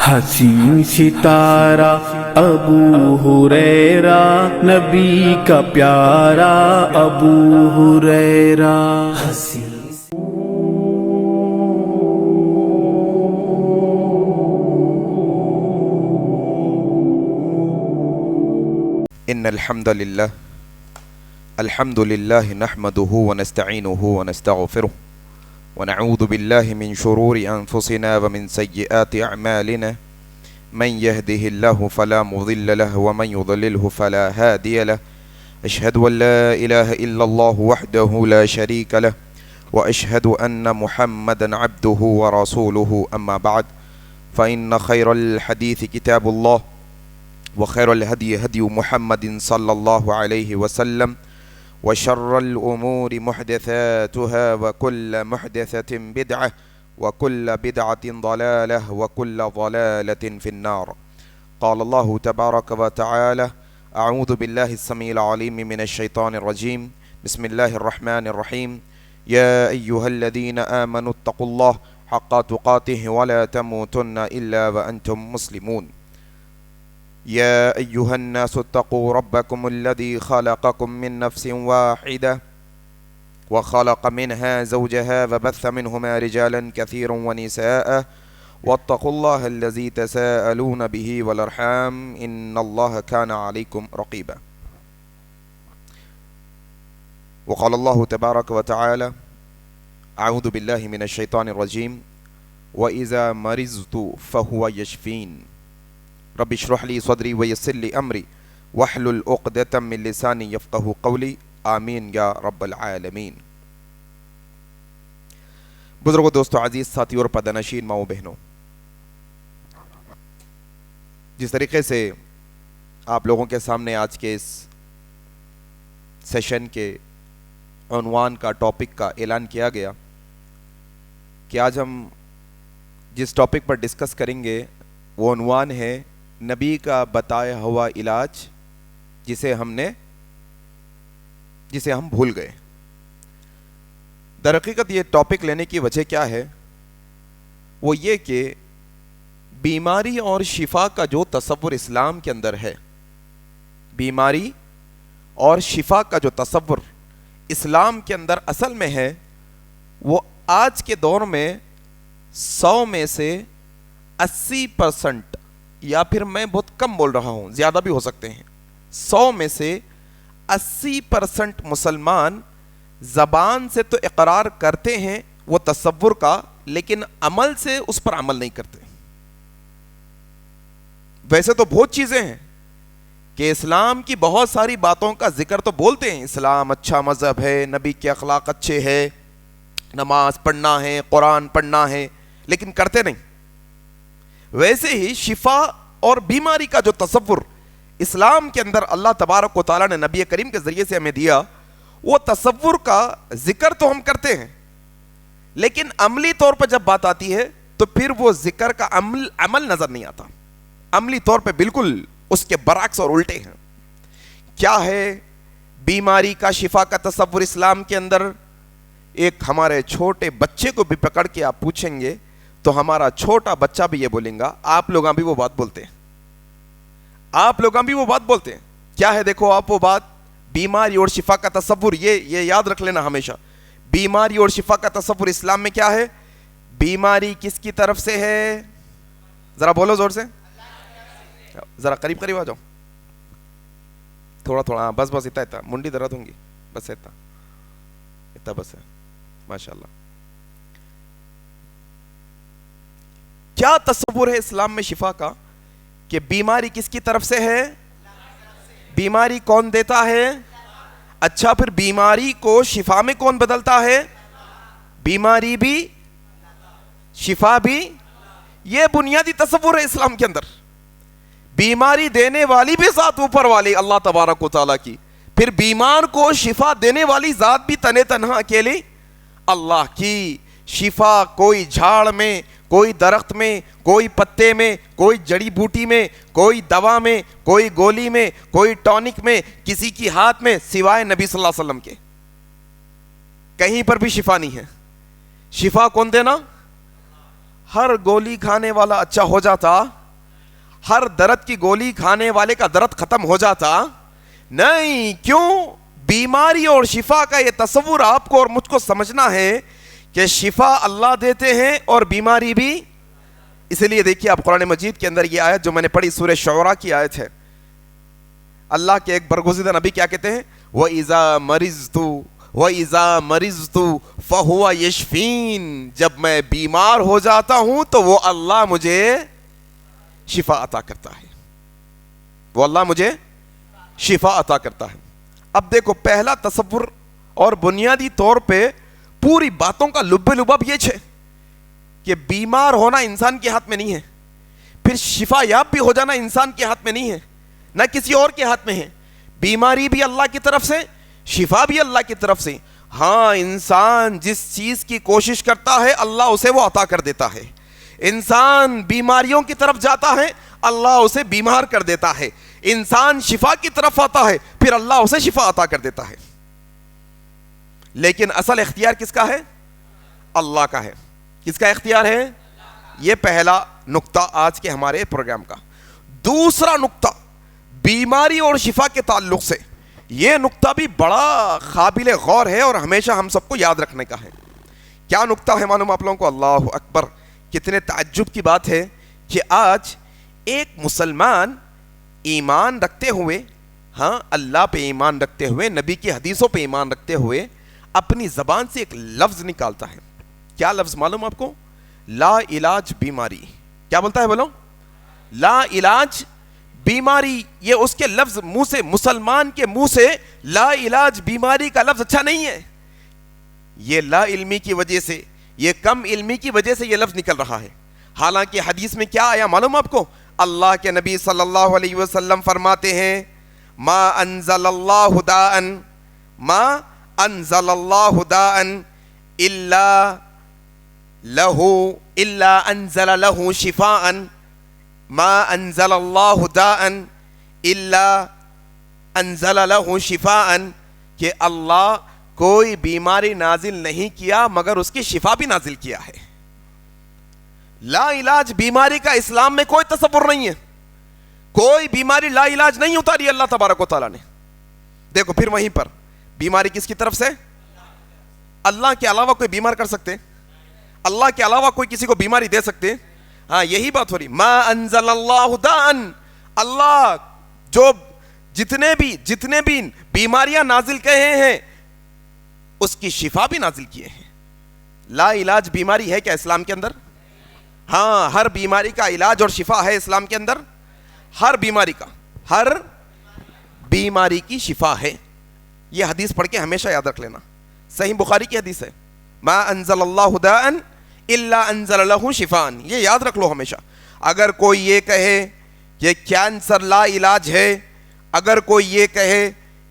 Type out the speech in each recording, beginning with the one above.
حسین ستارہ ابو ہریرہ نبی کا پیارا ابو ہریرہ. ان الحمد للہ نحمده ونستعینه ونستغفره ونعوذ بالله من شرور انفسنا ومن سیئات اعمالنا من يهده الله فلا مضل له ومن يضلله فلا هادي له. اشهد ان لا اله الا الله وحده لا شريك له واشهد ان محمدا عبده ورسوله. اما بعد فان خير الحديث كتاب الله وخير الهدي هدي محمد صلى الله عليه وسلم وشر الأمور محدثاتها وكل محدثة بدعة وكل بدعة ضلالة وكل ضلالة في النار. قال الله تبارك وتعالى: أعوذ بالله السميع العليم من الشيطان الرجيم. بسم الله الرحمن الرحيم. يا أيها الذين آمنوا اتقوا الله حق تقاته ولا تموتن إلا وأنتم مسلمون. يا أيها الناس اتقوا ربكم الذي خلقكم من نفس واحدة وخلق منها زوجها وبث منهما رجالا كثيرا ونساء واتقوا الله الذي تساءلون به والأرحام إن الله كان عليكم رقيبا. وقال الله تبارك وتعالى: أعوذ بالله من الشيطان الرجيم وإذا مرضت فهو يشفين. رب اشرح لي صدري ويسر لي امري واحلل عقدة من لساني يفقهوا قولي. آمین یا رب العالمین. بزرگوں، دوستو، عزیز ساتھیوں اور پردہ ماؤں بہنوں، جس طریقے سے آپ لوگوں کے سامنے آج کے اس سیشن کے عنوان کا، ٹاپک کا اعلان کیا گیا کہ آج ہم جس ٹاپک پر ڈسکس کریں گے وہ عنوان ہے نبی کا بتایا ہوا علاج جسے ہم بھول گئے. در حقیقت یہ ٹاپک لینے کی وجہ کیا ہے؟ وہ یہ کہ بیماری اور شفا کا جو تصور اسلام کے اندر ہے، بیماری اور شفا کا جو تصور اسلام کے اندر اصل میں ہے، وہ آج کے دور میں 100 میں سے 80%، یا پھر میں بہت کم بول رہا ہوں، زیادہ بھی ہو سکتے ہیں، 100 میں سے 80% مسلمان زبان سے تو اقرار کرتے ہیں وہ تصور کا، لیکن عمل سے اس پر عمل نہیں کرتے. ویسے تو بہت چیزیں ہیں کہ اسلام کی بہت ساری باتوں کا ذکر تو بولتے ہیں، اسلام اچھا مذہب ہے، نبی کے اخلاق اچھے ہیں، نماز پڑھنا ہے، قرآن پڑھنا ہے، لیکن کرتے نہیں. ویسے ہی شفا اور بیماری کا جو تصور اسلام کے اندر اللہ تبارک و تعالیٰ نے نبی کریم کے ذریعے سے ہمیں دیا، وہ تصور کا ذکر تو ہم کرتے ہیں، لیکن عملی طور پر جب بات آتی ہے تو پھر وہ ذکر کا عمل نظر نہیں آتا. عملی طور پہ بالکل اس کے برعکس اور الٹے ہیں. کیا ہے بیماری کا، شفا کا تصور اسلام کے اندر؟ ایک ہمارے چھوٹے بچے کو بھی پکڑ کے آپ پوچھیں گے تو ہمارا چھوٹا بچہ بھی یہ بولیں گا، آپ لوگاں بھی وہ بات بولتے ہیں، آپ لوگاں بھی وہ بات بولتے ہیں. کیا ہے؟ دیکھو آپ، وہ بات بیماری اور شفا کا تصور، یہ یاد رکھ لینا ہمیشہ. بیماری اور شفا کا تصور اسلام میں کیا ہے؟ بیماری کس کی طرف سے ہے؟ ذرا بولو زور سے، ذرا قریب قریب آ جاؤ، تھوڑا بس اتنا منڈی درد ہوں گی، بس اتنا بس ہے. ماشاءاللہ. کیا تصور ہے اسلام میں شفا کا کہ بیماری کس کی طرف سے ہے؟ بیماری کون دیتا ہے؟ اچھا، پھر بیماری کو شفا میں کون بدلتا ہے؟ بیماری بھی شفا بھی. یہ بنیادی تصور ہے اسلام کے اندر. بیماری دینے والی بھی ذات اوپر والی اللہ تبارک و تعالیٰ کی، پھر بیمار کو شفا دینے والی ذات بھی تنہا اکیلی اللہ کی. شفا کوئی جھاڑ میں، کوئی درخت میں، کوئی پتے میں، کوئی جڑی بوٹی میں، کوئی دوا میں، کوئی گولی میں، کوئی ٹونک میں، کسی کی ہاتھ میں سوائے نبی صلی اللہ علیہ وسلم کے. کہیں پر بھی شفا نہیں ہے. شفا کون دینا؟ ہر گولی کھانے والا اچھا ہو جاتا؟ ہر درد کی گولی کھانے والے کا درد ختم ہو جاتا؟ نہیں. کیوں؟ بیماری اور شفا کا یہ تصور آپ کو اور مجھ کو سمجھنا ہے کہ شفا اللہ دیتے ہیں اور بیماری بھی. اسی لیے دیکھیے آپ قرآن مجید کے اندر یہ آیت جو میں نے پڑھی سورہ شعراء کی آیت ہے. اللہ کے ایک برگزیدہ نبی کیا کہتے ہیں؟ وَإِذَا مَرِضْتُ فَهُوَ يَشْفِينِ. جب میں بیمار ہو جاتا ہوں تو وہ اللہ مجھے شفا عطا کرتا ہے. وہ اللہ مجھے شفا عطا کرتا ہے. اب دیکھو پہلا تصور اور بنیادی طور پہ پوری باتوں کا لب لباب یہ ہے کہ بیمار ہونا انسان کے ہاتھ میں نہیں ہے, پھر شفا یاب بھی ہو جانا انسان کے ہاتھ میں نہیں ہے, نہ کسی اور کے ہاتھ میں ہے. بیماری بھی اللہ کی طرف سے, شفا بھی اللہ کی طرف سے. ہاں, انسان جس چیز کی کوشش کرتا ہے اللہ اسے وہ عطا کر دیتا ہے. انسان بیماریوں کی طرف جاتا ہے اللہ اسے بیمار کر دیتا ہے. انسان شفا کی طرف آتا ہے پھر اللہ اسے شفا عطا کر دیتا ہے. لیکن اصل اختیار کس کا ہے؟ اللہ کا ہے. کس کا اختیار ہے؟ یہ پہلا نقطہ آج کے ہمارے پروگرام کا. دوسرا نقطہ بیماری اور شفا کے تعلق سے, یہ نقطہ بھی بڑا قابل غور ہے اور ہمیشہ ہم سب کو یاد رکھنے کا ہے. کیا نقطہ ہے معلوم آپ لوگوں کو؟ اللہ اکبر, کتنے تعجب کی بات ہے کہ آج ایک مسلمان ایمان رکھتے ہوئے, ہاں اللہ پہ ایمان رکھتے ہوئے, نبی کی حدیثوں پہ ایمان رکھتے ہوئے اپنی زبان سے ایک لفظ نکالتا ہے. کیا لفظ معلوم آپ کو؟ لا علاج بیماری. کیا بولتا ہے بولو؟ لا علاج بیماری. یہ اس کے لفظ منہ سے, مسلمان کے منہ سے لا علاج بیماری کا لفظ اچھا نہیں ہے. یہ لا علمی کی وجہ سے, یہ کم علمی کی وجہ سے یہ لفظ نکل رہا ہے. حالانکہ حدیث میں کیا آیا معلوم آپ کو؟ اللہ کے نبی صلی اللہ علیہ وسلم فرماتے ہیں ما انزل اللہ داء, ما انزل اللہ داء الا انزل له شفاء, ما انزل اللہ داء الا انزل له شفاء, کہ اللہ کوئی بیماری نازل نہیں کیا مگر اس کی شفا بھی نازل کیا ہے. لا علاج بیماری کا اسلام میں کوئی تصور نہیں ہے. کوئی بیماری لا علاج نہیں اتاری اللہ تبارک و تعالیٰ نے. دیکھو پھر وہیں پر بیماری کس کی طرف سے؟ اللہ کے علاوہ کوئی بیمار کر سکتے؟ اللہ کے علاوہ کوئی کسی کو بیماری دے سکتے؟ ہاں, یہی بات ہو رہی. ما انزل اللہ داء, اللہ جو جتنے بھی بیماریاں نازل کہے ہیں اس کی شفا بھی نازل کیے ہیں. لا علاج بیماری ہے کیا اسلام کے اندر؟ ہاں, ہر بیماری کا علاج اور شفا ہے اسلام کے اندر. ہر بیماری کا, ہر بیماری کی شفا ہے. یہ حدیث پڑھ کے ہمیشہ یاد رکھ لینا, صحیح بخاری کی حدیث ہے. ما انزل اللہ داء الا انزل له شفاء, یہ یاد رکھ لو ہمیشہ. اگر کوئی یہ کہے کہ کینسر لا علاج ہے, اگر کوئی یہ کہے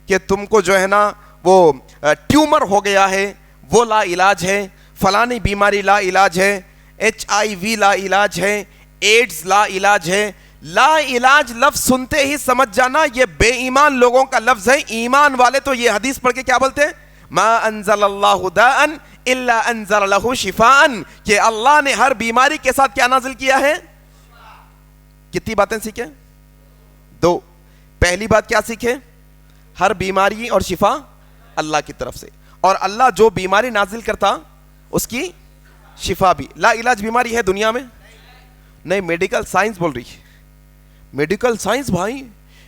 کہ تم کو جو ہے نا وہ ٹیومر ہو گیا ہے وہ لا علاج ہے, فلانی بیماری لا علاج ہے, HIV لا علاج ہے, ایڈز لا علاج ہے, لا علاج لفظ سنتے ہی سمجھ جانا یہ بے ایمان لوگوں کا لفظ ہے. ایمان والے تو یہ حدیث پڑھ کے کیا بولتے ہیں؟ ما انزل اللہ داء الا انزل له شفاء, کہ اللہ نے ہر بیماری کے ساتھ کیا نازل کیا ہے؟ کتنی باتیں سیکھیں؟ دو. پہلی بات کیا سیکھیں؟ ہر بیماری اور شفا اللہ کی طرف سے, اور اللہ جو بیماری نازل کرتا اس کی شفا بھی. لا علاج بیماری ہے دنیا میں؟ نہیں, میڈیکل سائنس بول رہی ہے. میڈیکل سائنس بھائی,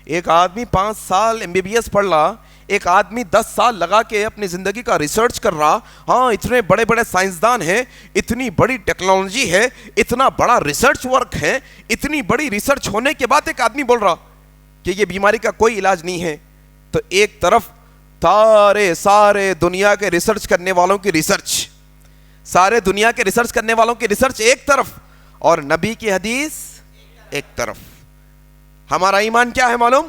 ایک آدمی 5 سال MBBS پڑھ رہا, ایک آدمی 10 سال لگا کے اپنی زندگی کا ریسرچ کر رہا. ہاں, اتنے بڑے بڑے سائنسدان ہیں, اتنی بڑی ٹیکنالوجی ہے, اتنا بڑا ریسرچ ورک ہے, اتنی بڑی ریسرچ ہونے کے بعد ایک آدمی بول رہا کہ یہ بیماری کا کوئی علاج نہیں ہے. تو ایک طرف سارے دنیا کے ریسرچ کرنے والوں کی ریسرچ, سارے دنیا کے ریسرچ کرنے والوں کی ریسرچ ایک طرف, اور نبی کی حدیث ایک طرف. ہمارا ایمان کیا ہے معلوم؟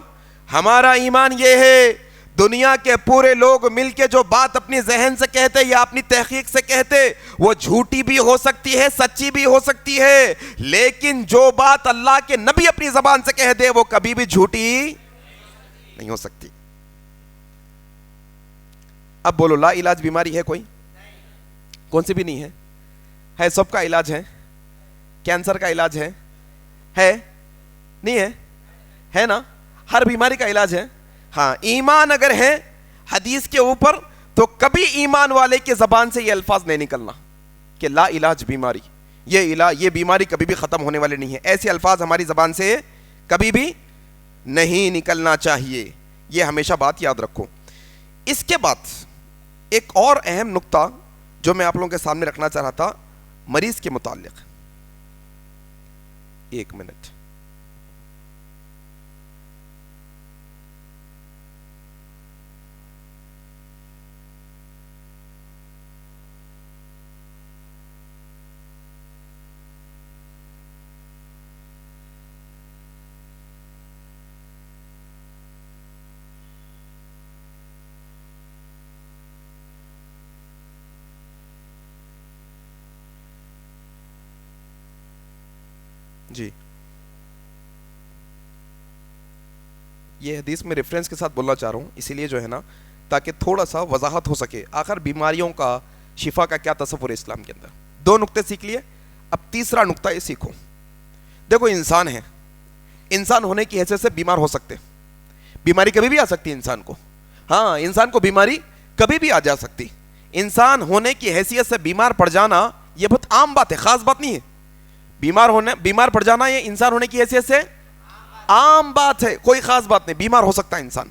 ہمارا ایمان یہ ہے دنیا کے پورے لوگ مل کے جو بات اپنی ذہن سے کہتے یا اپنی تحقیق سے کہتے وہ جھوٹی بھی ہو سکتی ہے, سچی بھی ہو سکتی ہے, لیکن جو بات اللہ کے نبی اپنی زبان سے کہہ دے وہ کبھی بھی جھوٹی نہیں ہو سکتی. اب بولو لا علاج بیماری ہے کوئی؟ کون سی بھی نہیں ہے. ہے سب کا علاج ہے. کینسر کا علاج ہے نہیں ہے نا, ہر بیماری کا علاج ہے. ہاں, ایمان اگر ہے حدیث کے اوپر تو کبھی ایمان والے کے زبان سے یہ الفاظ نہیں نکلنا کہ لا علاج بیماری, یہ بیماری کبھی بھی ختم ہونے والے نہیں ہے. ایسے الفاظ ہماری زبان سے کبھی بھی نہیں نکلنا چاہیے, یہ ہمیشہ بات یاد رکھو. اس کے بعد ایک اور اہم نقطہ جو میں آپ لوگوں کے سامنے رکھنا چاہ رہا تھا مریض کے متعلق. ایک منٹ. جی, یہ حدیث میں ریفرنس کے ساتھ بولنا چاہ رہا ہوں, اسی لیے جو ہے نا تاکہ تھوڑا سا وضاحت ہو سکے آخر بیماریوں کا شفا کا کیا تصور ہے اسلام کے اندر. 2 نقطے سیکھ لیے, اب تیسرا نقطہ یہ سیکھو. دیکھو انسان ہے, انسان ہونے کی حیثیت سے بیمار ہو سکتے, بیماری کبھی بھی آ سکتی ہے انسان کو. ہاں, انسان کو بیماری کبھی بھی آ جا سکتی. انسان ہونے کی حیثیت سے بیمار پڑ جانا یہ بہت عام بات ہے, خاص بات نہیں ہے. بیمار پڑ جانا یہ انسان ہونے کی حیثیت سے عام بات ہے, کوئی خاص بات نہیں. بیمار ہو سکتا ہے انسان,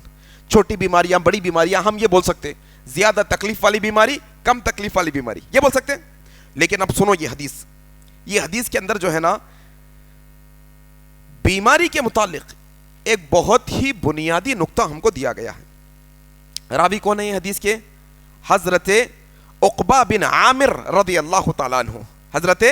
چھوٹی بیماریاں, بڑی بیماریاں, ہم یہ بول سکتے زیادہ تکلیف والی بیماری, کم تکلیف والی بیماری, یہ بول سکتے ہیں. لیکن اب سنو یہ حدیث کے اندر جو ہے نا بیماری کے متعلق ایک بہت ہی بنیادی نقطہ ہم کو دیا گیا ہے. راوی کون ہے یہ حدیث کے؟ حضرت عقبہ بن عامر رضی اللہ تعالیٰ عنہ. حضرت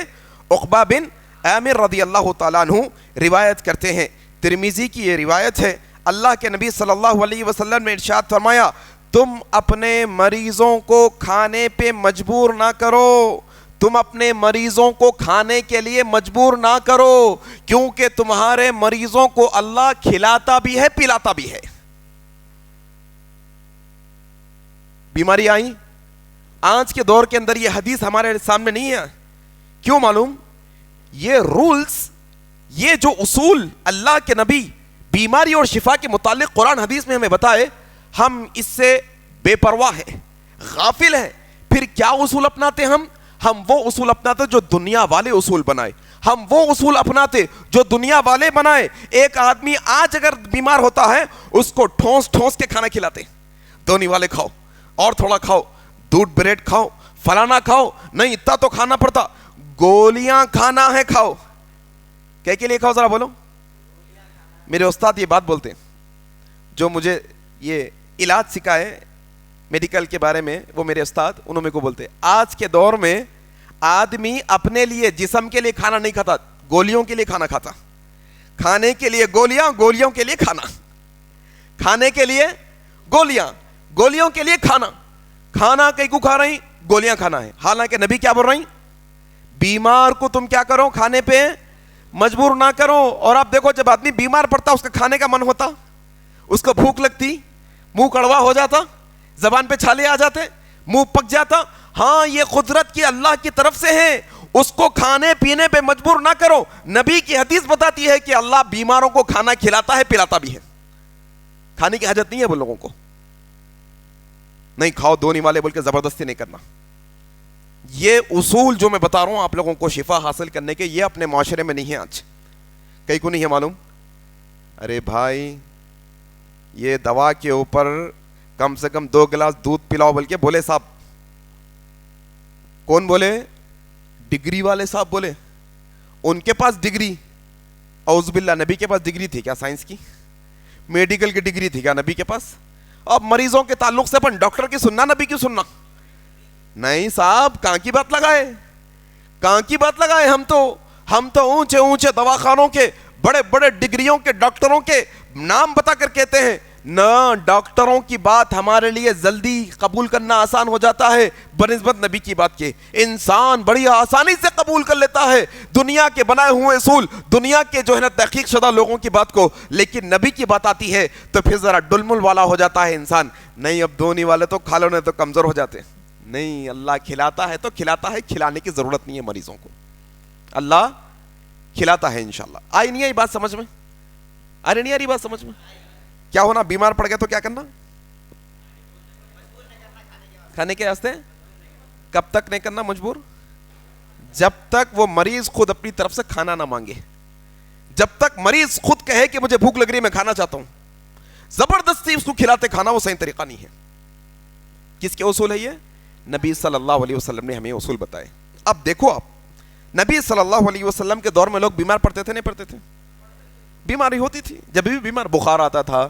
عقبہ بن عامر رضی اللہ تعالیٰ عنہ روایت کرتے ہیں, ترمذی کی یہ روایت ہے. اللہ کے نبی صلی اللہ علیہ وسلم نے ارشاد فرمایا, تم اپنے مریضوں کو کھانے پہ مجبور نہ کرو, تم اپنے مریضوں کو کھانے کے لیے مجبور نہ کرو, کیونکہ تمہارے مریضوں کو اللہ کھلاتا بھی ہے پلاتا بھی ہے. بیماری آئی, آج کے دور کے اندر یہ حدیث ہمارے سامنے نہیں ہے. کیوں معلوم؟ یہ رولز, یہ جو اصول اللہ کے نبی بیماری اور شفا کے متعلق قرآن حدیث میں ہمیں بتائے, ہم اس سے بے پرواہ ہیں, غافل ہیں. پھر کیا اصول اپناتے ہم وہ اصول اپناتے جو دنیا والے اصول بنائے, ہم وہ اصول اپناتے جو دنیا والے بنائے. ایک آدمی آج اگر بیمار ہوتا ہے اس کو ٹھونس ٹھونس کے کھانا کھلاتے, دونی والے کھاؤ اور تھوڑا کھاؤ, دودھ بریڈ کھاؤ, فلانا کھاؤ, نہیں اتنا تو کھانا پڑتا, گولیاں کھانا ہے کھاؤ. کیا کے لیے کھاؤ ذرا بولو؟ میرے استاد یہ بات بولتے ہیں, جو مجھے یہ علاج سکھائے میڈیکل کے بارے میں, وہ میرے استاد, انہوں میں کو بولتے آج کے دور میں آدمی اپنے لیے جسم کے لیے کھانا نہیں کھاتا, گولیوں کے لیے کھانا کھاتا. کھانے کے لیے گولیاں, گولیوں کے لیے کھانا, کھانے کے لیے گولیاں, گولیوں کے لیے کھانا. کھانا کئی کو کھا رہی, گولیاں کھانا ہے. حالانکہ نبی کیا بول رہی, بیمار کو تم کیا کرو, کھانے پہ مجبور نہ کرو. اور آپ دیکھو جب آدمی بیمار پڑتا اس کا کھانے کا من ہوتا, اس کو بھوک لگتی, منہ کڑوا ہو جاتا, زبان پہ چھالے آ جاتے, منہ پک جاتا. ہاں یہ قدرت کی اللہ کی طرف سے ہے, اس کو کھانے پینے پہ مجبور نہ کرو. نبی کی حدیث بتاتی ہے کہ اللہ بیماروں کو کھانا کھلاتا ہے پلاتا بھی ہے. کھانے کی حاجت نہیں ہے وہ لوگوں کو, نہیں کھاؤ دونی والے بول کے زبردستی نہیں کرنا. یہ اصول جو میں بتا رہا ہوں آپ لوگوں کو شفا حاصل کرنے کے, یہ اپنے معاشرے میں نہیں ہے آج. کئی کو نہیں ہے معلوم, ارے بھائی یہ دوا کے اوپر کم سے کم 2 گلاس دودھ پلاؤ, بلکہ بولے صاحب, کون بولے؟ ڈگری والے صاحب بولے. ان کے پاس ڈگری, اعوذ باللہ, نبی کے پاس ڈگری تھی کیا سائنس کی؟ میڈیکل کی ڈگری تھی کیا نبی کے پاس؟ اب مریضوں کے تعلق سے اپن ڈاکٹر کی سننا, نبی کی سننا نہیں صاحب. کہاں کی بات لگائے, کہاں کی بات لگائے. ہم تو اونچے اونچے دواخانوں کے, بڑے بڑے ڈگریوں کے ڈاکٹروں کے نام بتا کر کہتے ہیں نہ, ڈاکٹروں کی بات ہمارے لیے جلدی قبول کرنا آسان ہو جاتا ہے بنسبت نبی کی بات کے. انسان بڑی آسانی سے قبول کر لیتا ہے دنیا کے بنائے ہوئے اصول, دنیا کے جو ہے نا تحقیق شدہ لوگوں کی بات کو, لیکن نبی کی بات آتی ہے تو پھر ذرا ڈلمل والا ہو جاتا ہے انسان. نہیں اب دونی والے تو کھا لو نہیں تو کمزور ہو جاتے. نہیں, اللہ کھلاتا ہے تو کھلاتا ہے, کھلانے کی ضرورت نہیں ہے مریضوں کو. اللہ کھلاتا ہے انشاءاللہ. آئی نہیں آئی بات سمجھ میں؟ ارے نہیں آ رہی بات سمجھ میں؟ کیا ہونا؟ بیمار پڑ گیا تو کیا کرنا؟ کھانے کے واسطے. کب تک نہیں کرنا مجبور؟ جب تک وہ مریض خود اپنی طرف سے کھانا نہ مانگے. جب تک مریض خود کہے کہ مجھے بھوک لگ رہی ہے میں کھانا چاہتا ہوں, زبردستی اس کو کھلاتے کھانا وہ صحیح طریقہ نہیں ہے. کس کے اصول ہے یہ؟ نبی صلی اللہ علیہ وسلم نے ہمیں اصول بتائے. اب دیکھو آپ, نبی صلی اللہ علیہ وسلم کے دور میں لوگ بیمار پڑتے تھے نہیں پڑتے تھے؟ بیماری ہوتی تھی. جب بھی بیمار, بخار آتا تھا,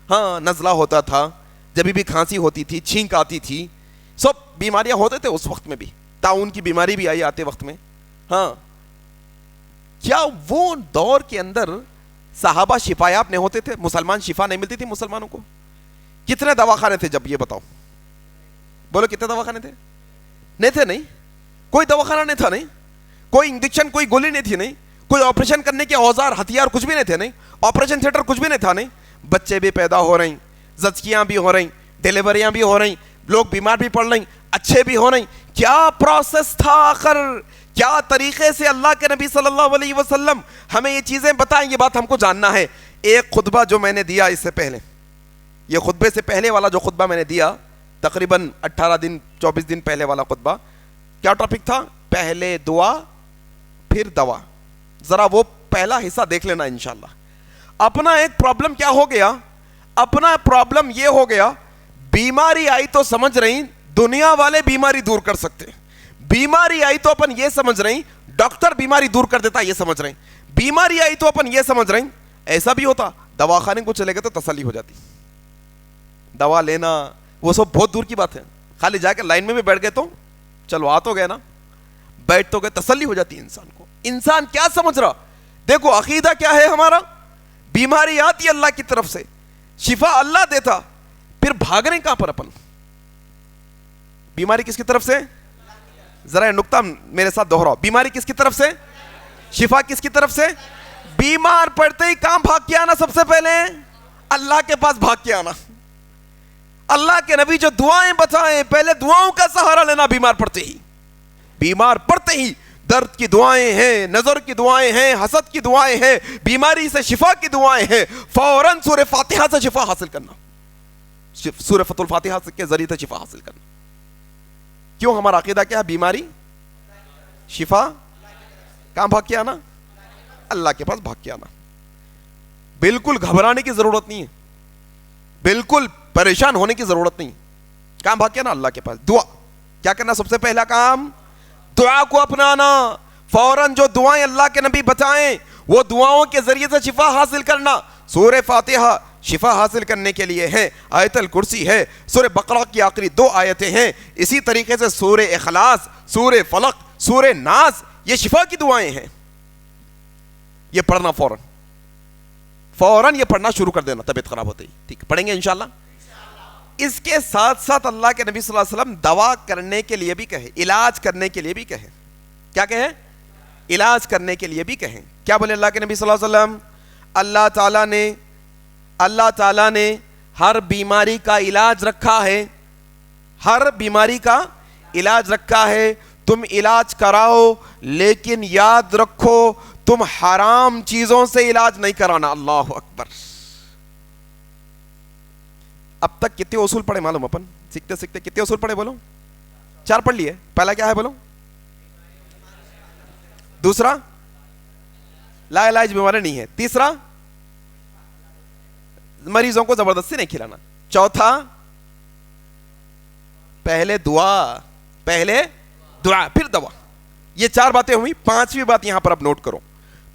ہاں نزلہ ہوتا تھا, جب بھی کھانسی ہوتی تھی, چھینک آتی تھی, سب بیماریاں ہوتے تھے اس وقت میں بھی. طاعون کی بیماری بھی آئی آتے وقت میں. ہاں, کیا وہ دور کے اندر صحابہ شفایاب نہیں ہوتے تھے؟ مسلمان شفا نہیں ملتی تھی مسلمانوں کو؟ کتنے دواخانے تھے جب؟ یہ بتاؤ, بولو کتنے دواخانے تھے؟ نہیں تھے, نہیں کوئی دواخانہ نہیں تھا, نہیں کوئی انجیکشن کوئی گولی نہیں تھی, نہیں کوئی آپریشن کرنے کے اوزار ہتھیار کچھ بھی نہیں تھے, نہیں آپریشن تھیٹر کچھ بھی نہیں تھا, نہیں بچے بھی پیدا ہو رہے ہیں, زچگیاں بھی ہو رہی, ڈیلیوریاں بھی ہو رہی, لوگ بیمار بھی پڑ رہے, اچھے بھی ہو رہے. کیا پروسیس تھا آخر, کیا طریقے سے اللہ کے نبی صلی اللہ علیہ وسلم ہمیں یہ چیزیں بتائیں؟ یہ بات ہم کو جاننا ہے. ایک خطبہ جو میں نے دیا اس سے پہلے, یہ خطبے سے پہلے والا جو خطبہ میں نے دیا تقریباً 18 دن 24 دن پہلے والا خطبہ, کیا ٹاپک تھا؟ پہلے دعا پھر دوا. ذرا وہ پہلا حصہ دیکھ لینا انشاءاللہ. اپنا ایک پرابلم کیا ہو گیا؟ اپنا پرابلم یہ ہو گیا, بیماری آئی تو سمجھ رہی دنیا والے بیماری دور کر سکتے, بیماری آئی تو اپن یہ سمجھ رہی ڈاکٹر بیماری دور کر دیتا, یہ سمجھ رہی بیماری آئی تو اپن یہ سمجھ رہی ایسا بھی ہوتا, دواخانے کو چلے گئے تو تسلی ہو جاتی. دوا لینا وہ سب بہت دور کی بات ہے, خالی جا کے لائن میں بھی بیٹھ گئے تو چلو آ تو گئے نا, بیٹھ تو گئے, تسلی ہو جاتی انسان کو. انسان کیا سمجھ رہا؟ دیکھو عقیدہ کیا ہے ہمارا, بیماری آتی اللہ کی طرف سے, شفا اللہ دیتا, پھر بھاگ رہے کہاں پر اپن؟ بیماری کس کی طرف سے؟ ذرا یہ نقطہ میرے ساتھ دوہراؤ, بیماری کس کی طرف سے, شفا کس کی طرف سے؟ بیمار پڑتے ہی کہاں بھاگ کے آنا؟ سب سے پہلے اللہ کے پاس بھاگ کے آنا. اللہ کے نبی جو دعائیں بتائیں, پہلے دعاؤں کا سہارا لینا. بیمار پڑتے ہی, بیمار پڑتے ہی درد کی دعائیں ہیں, نظر کی دعائیں ہیں, حسد کی دعائیں ہیں, بیماری سے شفا کی دعائیں ہیں, فوراً سورہ فاتحہ سے شفا حاصل کرنا, سورہ فتح الفاتحہ کے ذریعے سے شفا حاصل کرنا. کیوں؟ ہمارا عقیدہ کیا ہے؟ بیماری شفا کہاں بھاگ کے آنا؟ اللہ کے پاس بھاگ کے آنا. بالکل گھبرانے کی ضرورت نہیں ہے, بالکل پریشان ہونے کی ضرورت نہیں. کہاں بھاگ کے آنا؟ اللہ کے پاس. دعا کیا کرنا؟ سب سے پہلا کام دعا کو اپنانا. فوراً جو دعائیں اللہ کے نبی بتائیں وہ دعاؤں کے ذریعے سے شفا حاصل کرنا. سورہ فاتحہ شفا حاصل کرنے کے لیے ہے, آیت الکرسی ہے, سورہ بقرہ کی آخری 2 آیتیں ہیں, اسی طریقے سے سورہ اخلاص, سورہ فلق, سورہ ناس, یہ شفا کی دعائیں ہیں. یہ پڑھنا فوراً یہ پڑھنا شروع کر دینا طبیعت خراب ہوتے ہی. ٹھیک, پڑھیں گے انشاءاللہ. اس کے ساتھ ساتھ اللہ کے نبی صلی اللہ علیہ وسلم دوا کرنے کے لیے بھی کہے, علاج کرنے کے لیے بھی کہے. کیا کہے؟ علاج کرنے کے لیے بھی کہیں. کیا بولے اللہ کے نبی صلی اللہ علیہ وسلم؟ اللہ تعالیٰ نے ہر بیماری کا علاج رکھا ہے, ہر بیماری کا علاج رکھا ہے. تم علاج کراؤ لیکن یاد رکھو تم حرام چیزوں سے علاج نہیں کرانا. اللہ اکبر. اب تک کتنے اصول پڑھے معلوم؟ اپن سیکھتے سیکھتے کتنے اصول پڑھے بولو؟ 4 پڑھ لیے. پہلا کیا ہے بولو؟ دوسرا لا علاج بیماری نہیں ہے. تیسرا مریضوں کو زبردستی نہیں کھلانا. چوتھا پہلے دعا پھر دوا. یہ 4 باتیں ہوئی. 5ویں بات یہاں پر اب نوٹ کرو.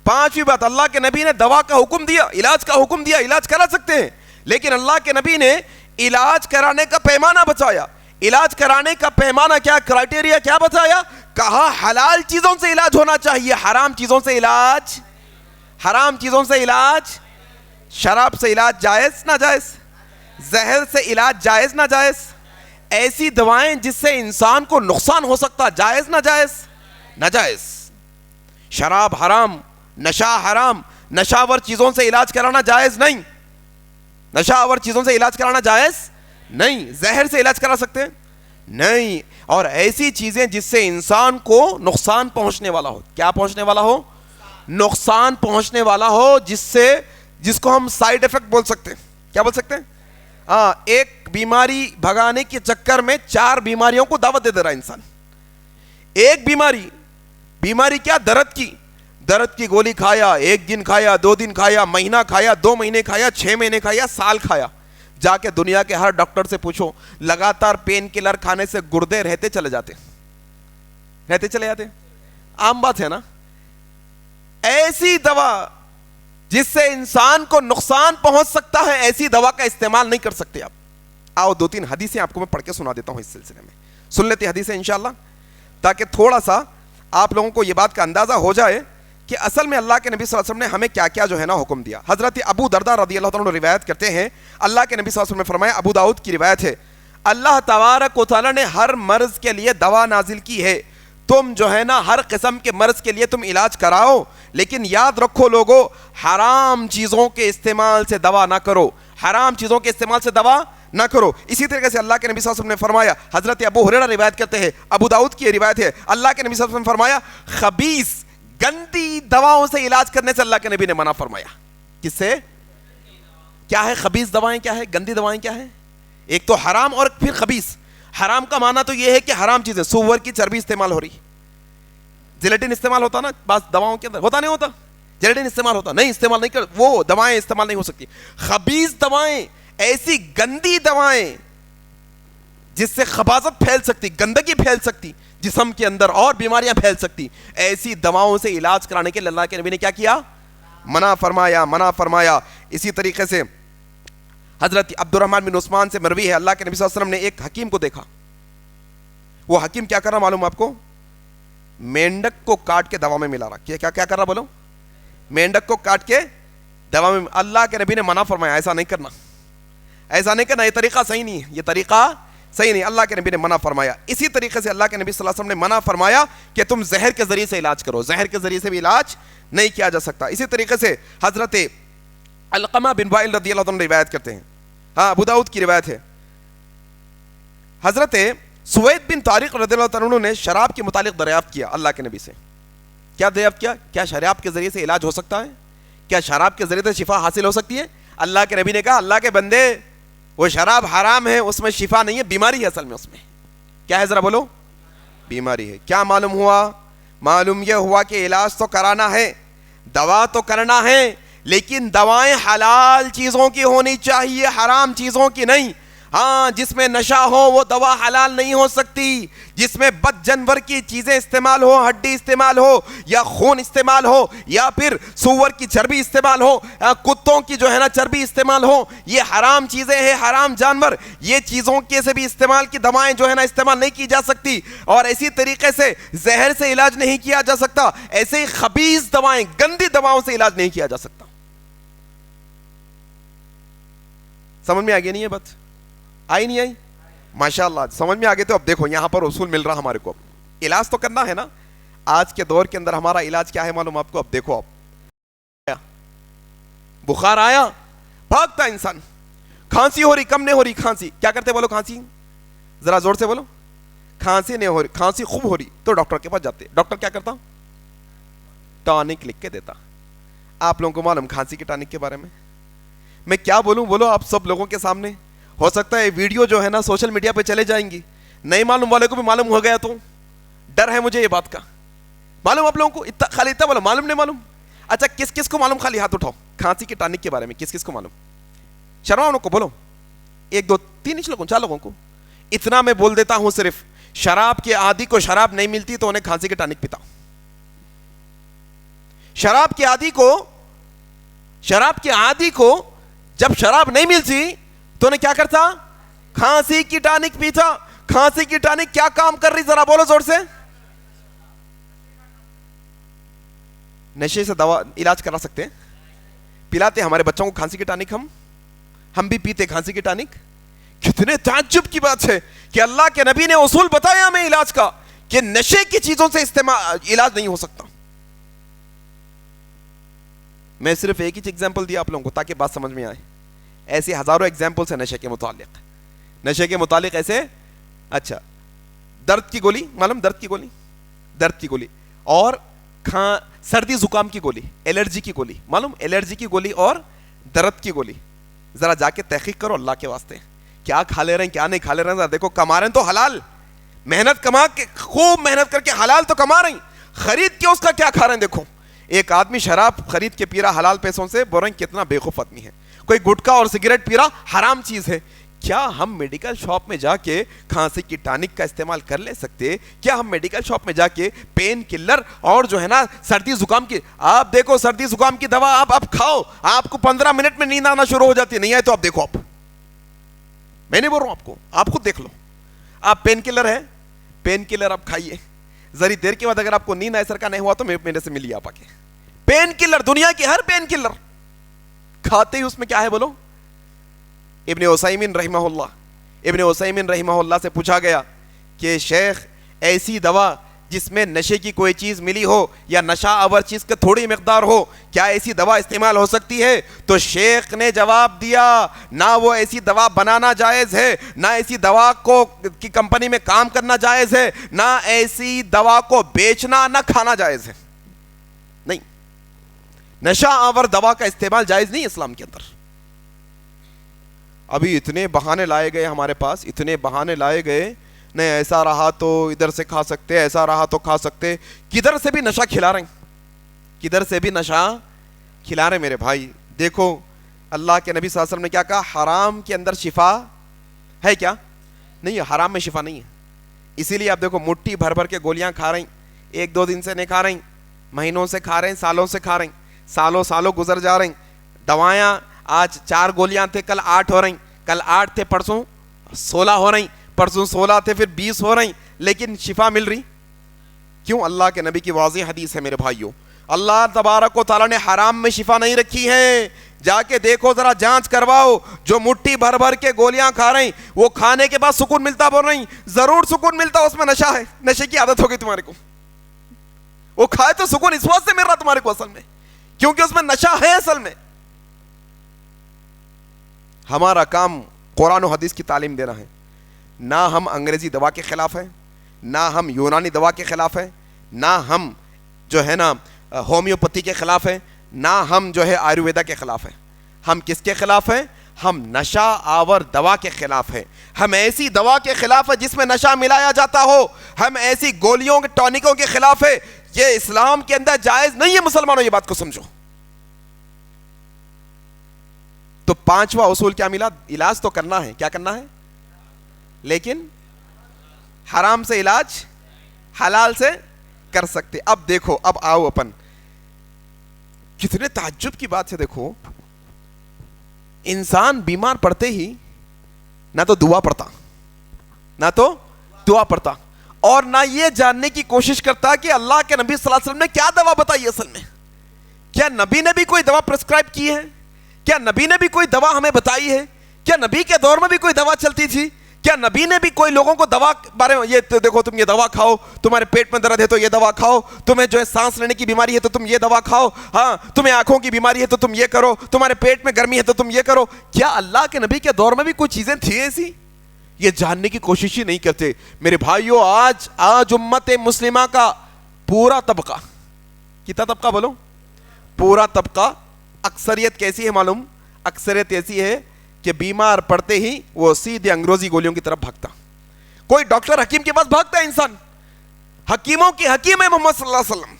5ویں بات, اللہ کے نبی نے دوا کا حکم دیا, علاج کا حکم دیا. علاج کرا سکتے ہیں لیکن اللہ کے نبی نے علاج کرانے کا پیمانہ بتایا. علاج کرانے کا پیمانہ کیا, کرائٹیریا کیا بتایا؟ کہا حلال چیزوں سے علاج ہونا چاہیے, حرام چیزوں سے علاج, حرام چیزوں سے علاج. شراب سے علاج جائز ناجائز؟ زہر سے علاج جائز ناجائز؟ ایسی دوائیں جس سے انسان کو نقصان ہو سکتا, جائز ناجائز؟ ناجائز. شراب حرام, نشہ حرام, نشاور چیزوں سے علاج کرانا جائز نہیں, نشاور چیزوں سے علاج کرانا جائز نہیں. زہر سے علاج کرا سکتے ہیں؟ نہیں. اور ایسی چیزیں جس سے انسان کو نقصان پہنچنے والا ہو. کیا پہنچنے والا ہو؟ نقصان پہنچنے والا ہو جس کو ہم سائیڈ ایفیکٹ بول سکتے ہیں. کیا بول سکتے ہیں؟ ہاں, ایک بیماری بھگانے کے چکر میں 4 بیماریوں کو دعوت دے رہا ہے انسان. ایک بیماری کیا؟ درد کی گولی کھایا, 1 دن کھایا, 2 دن کھایا, مہینہ کھایا, 2 مہینے کھایا, 6 مہینے کھایا, سال کھایا. جا کے دنیا کے ہر ڈاکٹر سے پوچھو, لگاتار پین کلر کھانے سے گردے رہتے چلے جاتے. عام بات ہے نا. ایسی دوا جس سے انسان کو نقصان پہنچ سکتا ہے, ایسی دوا کا استعمال نہیں کر سکتے آپ. آؤ 2-3 حدیثیں آپ کو میں پڑھ کے سنا دیتا ہوں اس سلسلے میں. سن لیتے حدیثیں انشاءاللہ, تاکہ تھوڑا سا آپ لوگوں کو یہ بات کا اندازہ ہو جائے کہ اصل میں اللہ کے نبی صلی اللہ علیہ وسلم نے ہمیں کیا کیا جو ہے نا حکم دیا. حضرت ابو درداء رضی اللہ تعالیٰ عنہ روایت کرتے ہیں, اللہ کے نبی صلی اللہ علیہ وسلم نے فرمایا, ابو داؤد کی روایت ہے, اللہ تبارک و تعالیٰ نے ہر مرض کے لیے دوا نازل کی ہے. تم جو ہے نا ہر قسم کے مرض کے لیے تم علاج کراؤ, لیکن یاد رکھو لوگوں, حرام چیزوں کے استعمال سے دوا نہ کرو. حرام چیزوں کے استعمال سے دوا نہ کرو. اسی طریقے سے اللہ کے نبی صلی اللہ علیہ وسلم نے فرمایا, حضرت ابو ہریرہ روایت کرتے ہیں, ابو داؤد کی روایت ہے, اللہ کے نبی صلی اللہ علیہ وسلم نے فرمایا, خبیث گندی دواؤں سے علاج کرنے سے اللہ کے نبی نے منع فرمایا. کس سے؟ کیا ہے خبیث دوائیں, کیا ہے گندی دوائیں, کیا ہے؟ ایک تو حرام اور پھر خبیث. حرام کا معنی تو یہ ہے کہ حرام چیزیں, سور کی چربی استعمال ہو رہی, جیلیٹن استعمال ہوتا نا بعض دواؤں کے اندر, ہوتا نہیں ہوتا؟ جیلیٹن استعمال ہوتا نہیں, استعمال نہیں کر, وہ دوائیں استعمال نہیں ہو سکتی. خبیث دوائیں, ایسی گندی دوائیں جس سے خباثت پھیل سکتی, گندگی پھیل سکتی جسم کے اندر اور بیماریاں پھیل سکتی, ایسی دواؤں سے علاج کرانے کے لیے اللہ کے نبی نے کیا کیا؟ منع فرمایا. اسی طریقے سے حضرت عبد الرحمن بن عثمان سے مروی ہے, اللہ کے نبی صلی اللہ علیہ وسلم نے ایک حکیم کو دیکھا. وہ حکیم کیا کر رہا معلوم آپ کو؟ مینڈک کو کاٹ کے دوا میں ملا رہا. کیا کر رہا بولو؟ مینڈک کو کاٹ کے دوا میں. اللہ کے نبی نے منع فرمایا, ایسا نہیں کرنا, یہ طریقہ صحیح نہیں ہے, یہ طریقہ صحیح نہیں. اللہ کے نبی نے منع فرمایا. اسی طریقے سے اللہ کے نبی صلی اللہ علیہ وسلم نے منع فرمایا کہ تم زہر کے ذریعے سے علاج کرو. زہر کے ذریعے سے بھی علاج نہیں کیا جا سکتا. اسی طریقے سے حضرت علقمہ بن وائل رضی اللہ عنہ روایت کرتے ہیں, ہاں ابو داؤد کی روایت ہے, حضرت سوید بن طارق رضی اللہ عنہ نے شراب کے متعلق دریافت کیا اللہ کے نبی سے. کیا دریافت کیا؟ کیا شراب کے ذریعے سے علاج ہو سکتا ہے؟ کیا شراب کے ذریعے سے شفا حاصل ہو سکتی ہے؟ اللہ کے نبی نے کہا, اللہ کے بندے, وہ شراب حرام ہے, اس میں شفا نہیں ہے, بیماری ہے. اصل میں اس میں کیا ہے ذرا بولو؟ بیماری ہے. کیا معلوم ہوا؟ معلوم یہ ہوا کہ علاج تو کرانا ہے, دوا تو کرنا ہے, لیکن دوائیں حلال چیزوں کی ہونی چاہیے, حرام چیزوں کی نہیں. ہاں, جس میں نشہ ہو وہ دوا حلال نہیں ہو سکتی. جس میں بد جانور کی چیزیں استعمال ہو, ہڈی استعمال ہو, یا خون استعمال ہو, یا پھر سور کی چربی استعمال ہو, کتوں کی جو ہے نا چربی استعمال ہو, یہ حرام چیزیں ہیں, حرام جانور. یہ چیزوں کے سے بھی استعمال کی دوائیں جو ہے نا استعمال نہیں کی جا سکتی. اور اسی طریقے سے زہر سے علاج نہیں کیا جا سکتا. ایسے ہی خبیث دوائیں, گندی دواؤں سے علاج نہیں کیا جا سکتا. سمجھ میں آگے نہیں ہے بات؟ آئی نہیں آئی؟ ماشاءاللہ سمجھ میں آگے. تو اب دیکھو یہاں پر اصول مل رہا ہمارے کو. علاج تو کرنا ہے نا. آج کے دور کے اندر ہمارا علاج کیا ہے معلوم آپ کو؟ اب دیکھو, آپ بخار آیا, بھاگتا انسان. کھانسی ہو رہی, کم نہیں ہو رہی کھانسی, کیا کرتے بولو؟ کھانسی ذرا زور سے بولو. کھانسی نہیں ہو رہی, کھانسی خوب ہو رہی, تو ڈاکٹر کے پاس جاتے. ڈاکٹر کیا کرتا؟ ٹانک لکھ کے دیتا. آپ لوگوں کو معلوم کھانسی کے ٹانک کے بارے میں کیا بولوں؟ بولو آپ سب لوگوں کے سامنے. ہو سکتا ہے ویڈیو جو ہے نا سوشل میڈیا پہ چلے جائیں گی, نہیں معلوم والے کو بھی معلوم ہو گیا تو ڈر ہے مجھے یہ بات کا. معلوم آپ لوگوں کو؟ خالی اتنا بولو, معلوم نہیں معلوم. اچھا کس کس کو معلوم؟ خالی ہاتھ اٹھاؤ. کھانسی کے ٹانک کے بارے میں کس کس کو معلوم؟ شرماؤ کو بولو. 1 2 3 لوگوں, 4 لوگوں کو. اتنا میں بول دیتا ہوں, صرف شراب کے عادی کو شراب نہیں ملتی تو انہیں کھانسی کے ٹانک پیتا. شراب کے عادی کو جب شراب نہیں ملتی تو انہیں کیا کرتا؟ کھانسی کی ٹانک پیتا. کھانسی کی ٹانک کیا کام کر رہی ذرا بولو زور سے؟ نشے سے دوا علاج کرا سکتے ہیں, پلاتے ہمارے بچوں کو کھانسی کی ٹانک, ہم بھی پیتے کھانسی کی ٹانک. کتنے تعجب کی بات ہے کہ اللہ کے نبی نے اصول بتایا ہمیں علاج کا, کہ نشے کی چیزوں سے علاج نہیں ہو سکتا. میں صرف ایک ہی ایگزامپل دیا آپ لوگوں کو تاکہ بات سمجھ میں آئے. ایسے ہزاروں ایگزامپلس ہیں نشے کے متعلق ایسے. اچھا, درد کی گولی معلوم؟ درد کی گولی اور سردی زکام کی گولی, الرجی کی گولی, معلوم الرجی کی گولی اور درد کی گولی, ذرا جا کے تحقیق کرو اللہ کے واسطے, کیا کھا لے رہے ہیں کیا نہیں کھا لے رہے ہیں. ذرا دیکھو, کما رہے ہیں تو حلال, محنت کما کے خوب محنت کر کے حلال تو کما رہے ہیں, خرید کے اس کا کیا کھا رہے ہیں. دیکھو ایک آدمی شراب خرید کے پی رہا حلال پیسوں سے, بول رہے ہیں کتنا بے خوف آدمی ہے. کوئی گٹکا اور سگریٹ پی رہا حرام چیز ہے. کیا ہم میڈیکل شاپ میں جا کے کھانسی کی ٹانک کا استعمال کر لے سکتے؟ کیا ہم میڈیکل شاپ میں جا کے پین کلر اور جو ہے نا سردی زکام کی, آپ دیکھو سردی زکام کی دوا آپ کھاؤ, آپ کو 15 منٹ میں نیند آنا شروع ہو جاتی ہے. نہیں آئے تو آپ دیکھو, آپ میں نہیں بول رہا ہوں آپ کو, آپ خود دیکھ لو. آپ پین کلر ہے, پین کلر آپ کھائیے, ذری دیر کے بعد اگر آپ کو نیند اثر کا نہیں ہوا تو میرے سے ملیے آپ آ کے. پین کلر, دنیا کی ہر پین کلر کھاتے ہی اس میں کیا ہے بولو. ابن عثیمین رحمہ اللہ سے پوچھا گیا کہ شیخ ایسی دوا جس میں نشے کی کوئی چیز ملی ہو یا نشہ آور چیز کا تھوڑی مقدار ہو, کیا ایسی دوا استعمال ہو سکتی ہے؟ تو شیخ نے جواب دیا, نہ وہ ایسی دوا بنانا جائز ہے, نہ ایسی دوا کو کی کمپنی میں کام کرنا جائز ہے, نہ ایسی دوا کو بیچنا نہ کھانا جائز ہے. نہیں, نشہ آور دوا کا استعمال جائز نہیں اسلام کے اندر. ابھی اتنے بہانے لائے گئے ہمارے پاس, اتنے بہانے لائے گئے, نہیں ایسا رہا تو ادھر سے کھا سکتے, ایسا رہا تو کھا سکتے. کدھر سے بھی نشہ کھلا رہے ہیں, کدھر سے بھی نشہ کھلا رہے ہیں میرے بھائی. دیکھو اللہ کے نبی صلی اللہ علیہ وسلم نے کیا کہا, حرام کے اندر شفا ہے کیا؟ نہیں ہے, حرام میں شفا نہیں ہے. اسی لیے آپ دیکھو مٹھی بھر بھر کے گولیاں کھا رہی, 1-2 دن سے نہیں کھا رہی, مہینوں سے کھا رہے ہیں, سالوں سے کھا رہے ہیں, سالوں گزر جا رہے ہیں. دوائیاں آج 4 گولیاں تھے, کل 8 ہو رہی, کل 8 تھے پرسوں 16 ہو رہی, پرسوں 16 تھے پھر 20 ہو رہی, لیکن شفا مل رہی کیوں؟ اللہ کے نبی کی واضح حدیث ہے میرے بھائیوں, اللہ تبارک و تعالیٰ نے حرام میں شفا نہیں رکھی ہے. جا کے دیکھو, ذرا جانچ کرواؤ. جو مٹھی بھر بھر کے گولیاں کھا رہی, وہ کھانے کے بعد سکون ملتا, بول رہی ضرور سکون ملتا, اس میں نشہ ہے, نشے کی عادت ہو گئی تمہارے کو. وہ کھائے تو سکون اس وقت سے مل رہا تمہارے کو اصل میں, کیونکہ اس میں نشہ ہے اصل میں. ہمارا کام قرآن و حدیث کی تعلیم دینا ہے. نہ ہم انگریزی دوا کے خلاف ہیں, نہ ہم یونانی دوا کے خلاف ہیں, نہ ہم جو ہے نا ہومیوپیتھی کے خلاف ہیں, نہ ہم جو ہے آیورویدا کے خلاف ہیں. ہم کس کے خلاف ہیں؟ ہم نشہ آور دوا کے خلاف ہیں. ہم ایسی دوا کے خلاف ہے جس میں نشہ ملایا جاتا ہو. ہم ایسی گولیوں کے ٹونکوں کے خلاف ہے. یہ اسلام کے اندر جائز نہیں ہے. مسلمانوں یہ بات کو سمجھو. تو 5واں اصول کیا ملا؟ علاج تو کرنا ہے, کیا کرنا ہے, لیکن حرام سے علاج حلال سے کر سکتے. اب دیکھو, اب آؤ اپن, کتنے تعجب کی بات ہے. دیکھو انسان بیمار پڑتے ہی نہ تو دعا پڑتا, اور نہ یہ جاننے کی کوشش کرتا کہ اللہ کے نبی صلی اللہ علیہ وسلم نے کیا دوا بتائی اصل میں. کیا نبی نے بھی کوئی دوا پرسکرائب کی ہے؟ کیا نبی نے بھی کوئی دوا ہمیں بتائی ہے؟ کیا نبی کے دور میں بھی کوئی دوا چلتی تھی؟ کیا نبی نے بھی کوئی لوگوں کو دوا بارے میں, یہ دیکھو تم یہ دوا کھاؤ, تمہارے پیٹ میں درد ہے تو یہ دوا کھاؤ, تمہیں جو ہے سانس لینے کی بیماری ہے تو تم یہ دوا کھاؤ, ہاں تمہیں آنکھوں کی بیماری ہے تو تم یہ کرو, تمہارے پیٹ میں گرمی ہے تو تم یہ کرو. کیا اللہ کے نبی کے دور میں بھی کوئی چیزیں تھیں ایسی؟ یہ جاننے کی کوشش ہی نہیں کرتے میرے بھائیوں. آج امت مسلمہ کا پورا طبقہ, کتنا طبقہ بولو, پورا طبقہ, اکثریت کیسی ہے معلوم؟ اکثریت ایسی ہے کہ بیمار پڑتے ہی وہ سیدھے انگریزی گولیوں کی طرف بھاگتا. کوئی ڈاکٹر حکیم کے پاس بھاگتا ہے انسان, حکیموں کی حکیم ہے محمد صلی اللہ علیہ وسلم,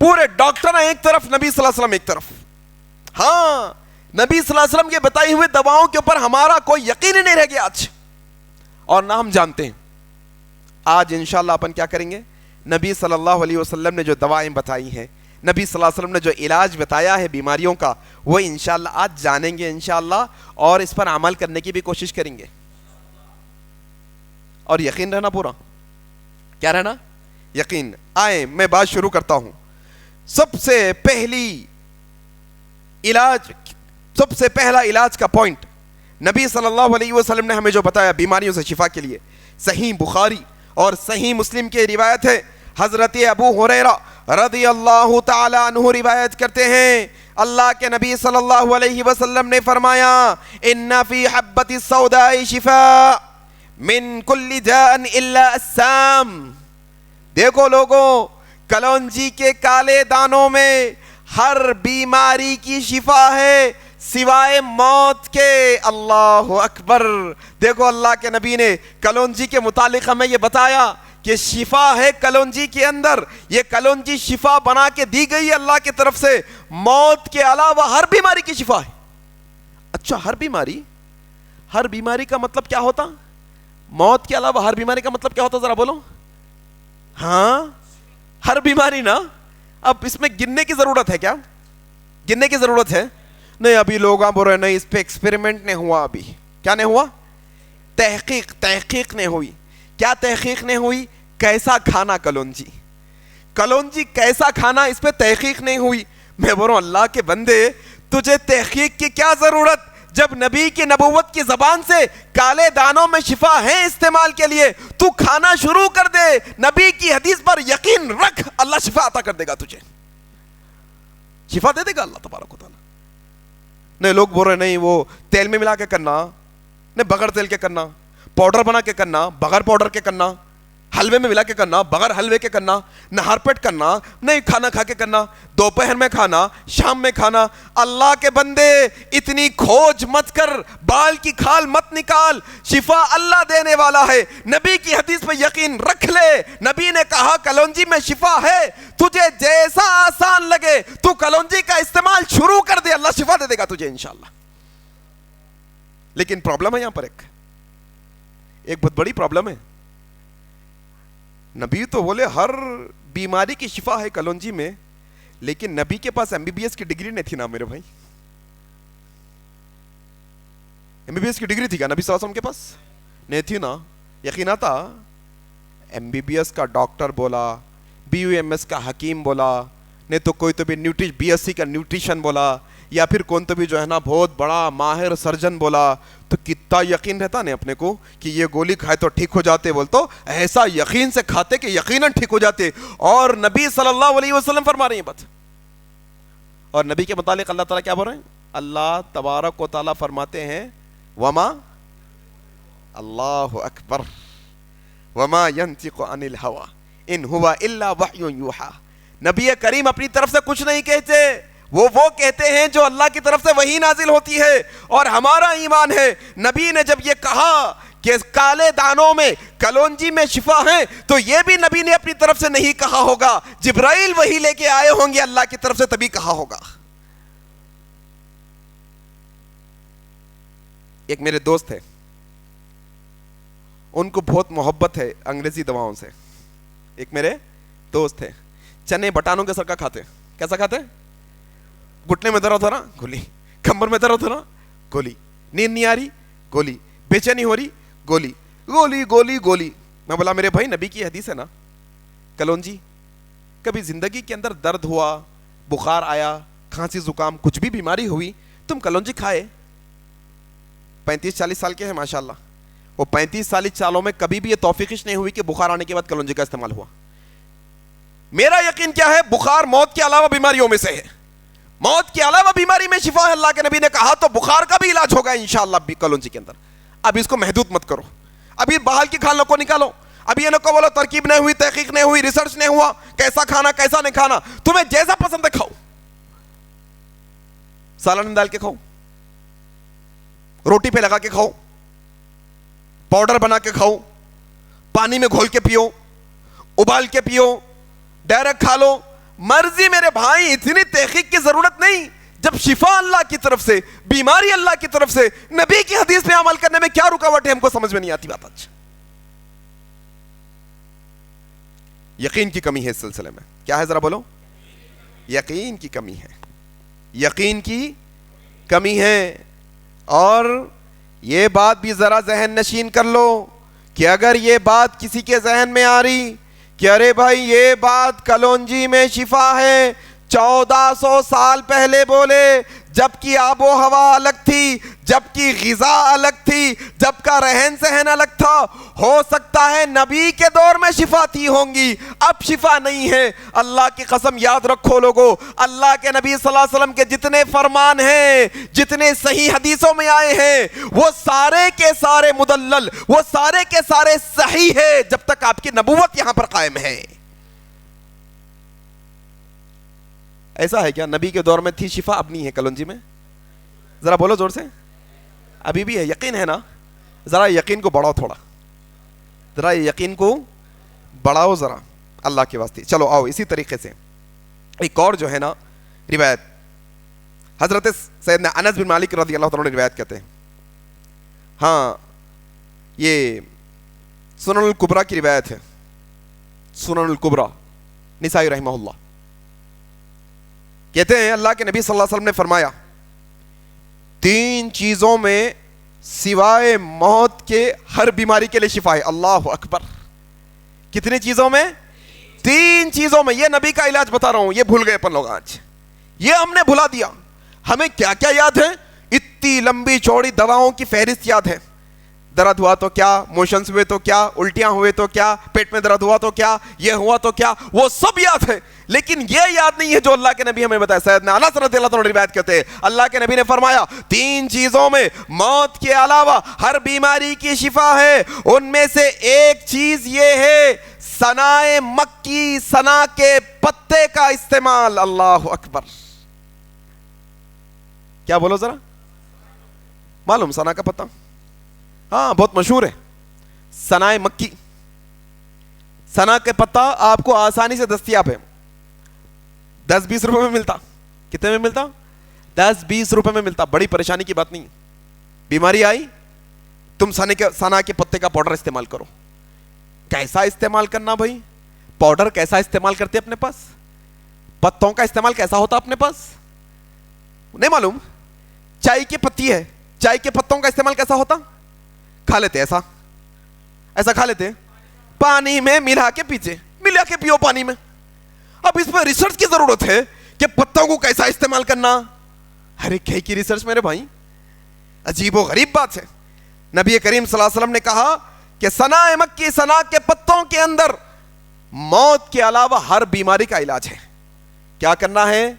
پورے ڈاکٹر ہیں ایک طرف, نبی صلی اللہ علیہ وسلم ایک طرف. ہاں نبی صلی اللہ علیہ وسلم کے بتائی ہوئے دواؤں کے اوپر ہمارا کوئی یقین ہی نہیں رہ گیا آج, اور نہ ہم جانتے ہیں. آج انشاءاللہ اپن کیا کریں گے؟ نبی صلی اللہ علیہ وسلم نے جو دوائیں بتائی ہیں, نبی صلی اللہ علیہ وسلم نے جو علاج بتایا ہے بیماریوں کا, وہ انشاءاللہ آج جانیں گے انشاءاللہ, اور اس پر عمل کرنے کی بھی کوشش کریں گے. اور یقین رہنا پورا, کیا رہنا؟ یقین. آئیں میں بات شروع کرتا ہوں. سب سے پہلا علاج کا پوائنٹ نبی صلی اللہ علیہ وسلم نے ہمیں جو بتایا بیماریوں سے شفا کے لیے, صحیح بخاری اور صحیح مسلم کی روایت ہے. حضرت ابو ہریرہ رضی اللہ تعالی عنہ روایت کرتے ہیں, اللہ کے نبی صلی اللہ علیہ وسلم نے فرمایا, ان فی حبۃ السوداء شفاء من کل داء الا السام. دیکھو لوگوں, کلونجی کے کالے دانوں میں ہر بیماری کی شفا ہے سوائے موت کے. اللہ اکبر. دیکھو اللہ کے نبی نے کلونجی کے متعلق ہمیں یہ بتایا کہ شفا ہے کلونجی کے اندر. یہ کلونجی شفا بنا کے دی گئی ہے اللہ کی طرف سے. موت کے علاوہ ہر بیماری کی شفا ہے. اچھا ہر بیماری کا مطلب کیا ہوتا؟ موت کے علاوہ ہر بیماری کا مطلب کیا ہوتا ذرا بولو. ہاں ہر بیماری نا. اب اس میں گننے کی ضرورت ہے کیا؟ گننے کی ضرورت ہے نہیں. ابھی لوگ بول رہے نہیں اس پہ ایکسپیریمنٹ نہیں ہوا. ابھی کیا نہیں ہوا؟ تحقیق نہیں ہوئی. کیا تحقیق نہیں ہوئی؟ کیسا کھانا کلونجی کیسا کھانا اس پہ تحقیق نہیں ہوئی. میں بول رہا ہوں اللہ کے بندے تجھے تحقیق کی کیا ضرورت جب نبی کی نبوت کی زبان سے کالے دانوں میں شفا ہے استعمال کے لیے. تو کھانا شروع کر دے, نبی کی حدیث پر یقین رکھ, اللہ شفا عطا کر دے گا تجھے. شفا دے دے گا اللہ تبارک و تعالیٰ. نہیں لوگ بول رہے نہیں وہ تیل میں ملا کے کرنا, نہیں بغیر تیل کے کرنا, پاؤڈر بنا کے کرنا بغیر پاؤڈر کے کرنا, حلوے میں ملا کے کرنا بغیر حلوے کے کرنا, نہار پیٹ کرنا, نہیں کھانا کھا کے کرنا, دوپہر میں کھانا شام میں کھانا. اللہ کے بندے اتنی کھوج مت کر, بال کی کھال مت نکال. شفا اللہ دینے والا ہے. نبی کی حدیث پہ یقین رکھ لے. نبی نے کہا کلونجی میں شفا ہے. تجھے جیسا آسان لگے تو کلونجی کا استعمال شروع کر دے, اللہ شفا دے دے گا تجھے انشاءاللہ. لیکن پرابلم ہے یہاں پر ایک بہت بڑی پرابلم ہے. نبی تو بولے ہر بیماری کی شفا ہے کلونجی میں, لیکن نبی کے پاس MBBS کی ڈگری نہیں تھی نا میرے بھائی. MBBS کی ڈگری تھی کیا نبی صلی اللہ علیہ وسلم کے پاس؟ نہیں تھی نا. یقین آتا MBBS کا ڈاکٹر بولا, BUMS کا حکیم بولا, نہیں تو کوئی تو بھی BSc کا نیوٹریشن بولا, یا پھر کون تو بھی جو ہے نا بہت بڑا ماہر سرجن بولا, تو کتنا یقین رہتا نہیں اپنے کو کہ یہ گولی کھائے تو ٹھیک ہو جاتے. بول تو ایسا یقین سے کھاتے کہ یقیناً ٹھیک ہو جاتے. اور نبی صلی اللہ علیہ وسلم فرما رہے ہیں بات. اور نبی کے متعلق اللہ تعالیٰ کیا بول رہے ہیں؟ اللہ تبارک و تعالیٰ فرماتے ہیں وما, اللہ اکبر, وما ينطق عن الهوى ان هو الا وحی یوحى. نبی کریم اپنی طرف سے کچھ نہیں کہتے, وہ کہتے ہیں جو اللہ کی طرف سے وحی نازل ہوتی ہے. اور ہمارا ایمان ہے نبی نے جب یہ کہا کہ کالے دانوں میں کلونجی میں شفا ہے, تو یہ بھی نبی نے اپنی طرف سے نہیں کہا ہوگا, جبرائیل وحی لے کے آئے ہوں گے اللہ کی طرف سے تبھی کہا ہوگا. ایک میرے دوست ہے, ان کو بہت محبت ہے انگریزی دواؤں سے. ایک میرے دوست ہے, چنے بٹانوں کے سرکہ کھاتے. کیسا کھاتے؟ گھٹنے میں درد ہو رہا گولی, کمر میں درد ہو رہا گولی, نیند نہیں آ رہی گولی, بے چینی ہو رہی گولی, گولی گولی گولی. میں بولا میرے بھائی نبی کی حدیث ہے نا کلونجی, کبھی زندگی کے اندر درد ہوا, بخار آیا, کھانسی زکام کچھ بھی بیماری ہوئی, تم کلونجی کھائے. 35-40 سال کے ہیں ماشاءاللہ, وہ 35-40 سالوں میں کبھی بھی یہ توفیقش نہیں ہوئی کہ بخار آنے کے بعد کلونجی کا استعمال ہوا. میرا یقین کیا ہے, بخار موت کے علاوہ بیماریوں میں سے ہے. موت کے علاوہ بیماری میں شفا ہے. اللہ کے نبی نے کہا تو بخار کا بھی علاج ہوگا انشاءاللہ کلونجی کے اندر. اب اس کو محدود مت کرو, ابھی بحال کی کھال کو نکالو, ابھی یہ نہ کو بولو ترکیب نہیں ہوئی, تحقیق نہیں ہوئی, ریسرچ نہیں ہوا, کیسا کھانا کیسا نہیں کھانا, تمہیں جیسا پسند ہے کھاؤ. سالن ڈال کے کھاؤ, روٹی پہ لگا کے کھاؤ, پاؤڈر بنا کے کھاؤ, پانی میں گھول کے پیو, ابال کے پیو, ڈائریکٹ کھا لو, مرضی میرے بھائی. اتنی تحقیق کی ضرورت نہیں. جب شفا اللہ کی طرف سے, بیماری اللہ کی طرف سے, نبی کی حدیث پہ عمل کرنے میں کیا رکاوٹ ہے ہم کو سمجھ میں نہیں آتی بات. آج یقین کی کمی ہے اس سلسلے میں. کیا ہے ذرا بولو؟ یقین کی کمی ہے, یقین کی کمی ہے. اور یہ بات بھی ذرا ذہن نشین کر لو کہ اگر یہ بات کسی کے ذہن میں آ رہی کہ ارے بھائی یہ بات کلونجی میں شفا ہے, 1400 سال پہلے بولے, جب کی آب و ہوا الگ تھی, جب کی غذا الگ تھی, جب کا رہن سہن الگ تھا. ہو سکتا ہے نبی کے دور میں شفا تھی ہوں گی, اب شفا نہیں ہے. اللہ کی قسم یاد رکھو لوگو, اللہ کے نبی صلی اللہ علیہ وسلم کے جتنے فرمان ہیں, جتنے صحیح حدیثوں میں آئے ہیں, وہ سارے کے سارے مدلل, وہ سارے کے سارے صحیح ہے جب تک آپ کی نبوت یہاں پر قائم ہے. ایسا ہے کیا؟ نبی کے دور میں تھی شفا، اب نہیں ہے کلونجی میں؟ ذرا بولو زور سے. ابھی بھی ہے؟ یقین ہے نا؟ ذرا یقین کو بڑھاؤ تھوڑا، ذرا یقین کو بڑھاؤ ذرا اللہ کے واسطے. چلو آؤ اسی طریقے سے ایک اور جو ہے نا روایت، حضرت سیدنا انس بن مالک رضی اللہ تعالیٰ عنہ روایت کرتے ہیں. ہاں یہ سنن الکبریٰ کی روایت ہے، سنن الکبریٰ نسائی رحمہ اللہ. کہتے ہیں اللہ کے نبی صلی اللہ علیہ وسلم نے فرمایا 3 چیزوں میں سوائے موت کے ہر بیماری کے لیے شفا ہے. اللہ اکبر. کتنی چیزوں میں؟ 3 چیزوں میں. یہ نبی کا علاج بتا رہا ہوں، یہ بھول گئے اپن لوگ آج، یہ ہم نے بھلا دیا. ہمیں کیا کیا یاد ہے؟ اتنی لمبی چوڑی دواؤں کی فہرست یاد ہے. درد ہوا تو کیا، موشنز ہوئے تو کیا، الٹیاں ہوئے تو کیا، پیٹ میں درد ہوا تو کیا، یہ ہوا تو کیا، وہ سب یاد ہے. لیکن یہ یاد نہیں ہے جو اللہ کے نبی ہمیں بتایا. سیدنا انس رضی اللہ عنہ روایت کرتے ہیں اللہ کے نبی نے فرمایا 3 چیزوں میں موت کے علاوہ ہر بیماری کی شفا ہے. ان میں سے ایک چیز یہ ہے سنائے مکی، سنا کے پتے کا استعمال. اللہ اکبر. کیا بولو ذرا؟ معلوم سنا کا پتا؟ ہاں بہت مشہور ہے سنائے مکی. سنا کے پتا آپ کو آسانی سے دستیاب ہے، 10-20 روپے میں ملتا. کتنے میں ملتا؟ 10-20 روپے میں ملتا. بڑی پریشانی کی بات نہیں. بیماری آئی تم سنا کے پتے کا پاؤڈر استعمال کرو. کیسا استعمال کرنا بھائی؟ پاؤڈر کیسا استعمال کرتے اپنے پاس؟ پتوں کا استعمال کیسا ہوتا اپنے پاس؟ نہیں معلوم. چائے کی پتی ہے، چائے کے پتوں کا استعمال کیسا ہوتا؟ کھا لیتے ایسا کھا لیتے پانی میں ملا کے پیچھے ملا کے پیو پانی میں. اب اس میں ریسرچ کی ضرورت ہے کہ پتوں کو کیسا استعمال کرنا. ارے کیا کی ریسرچ میرے بھائی، عجیب و غریب بات ہے. نبی کریم صلی اللہ علیہ وسلم نے کہا کہ سنا مکی، سنا کے پتوں کے اندر موت کے علاوہ ہر بیماری کا علاج ہے. کیا کرنا ہے؟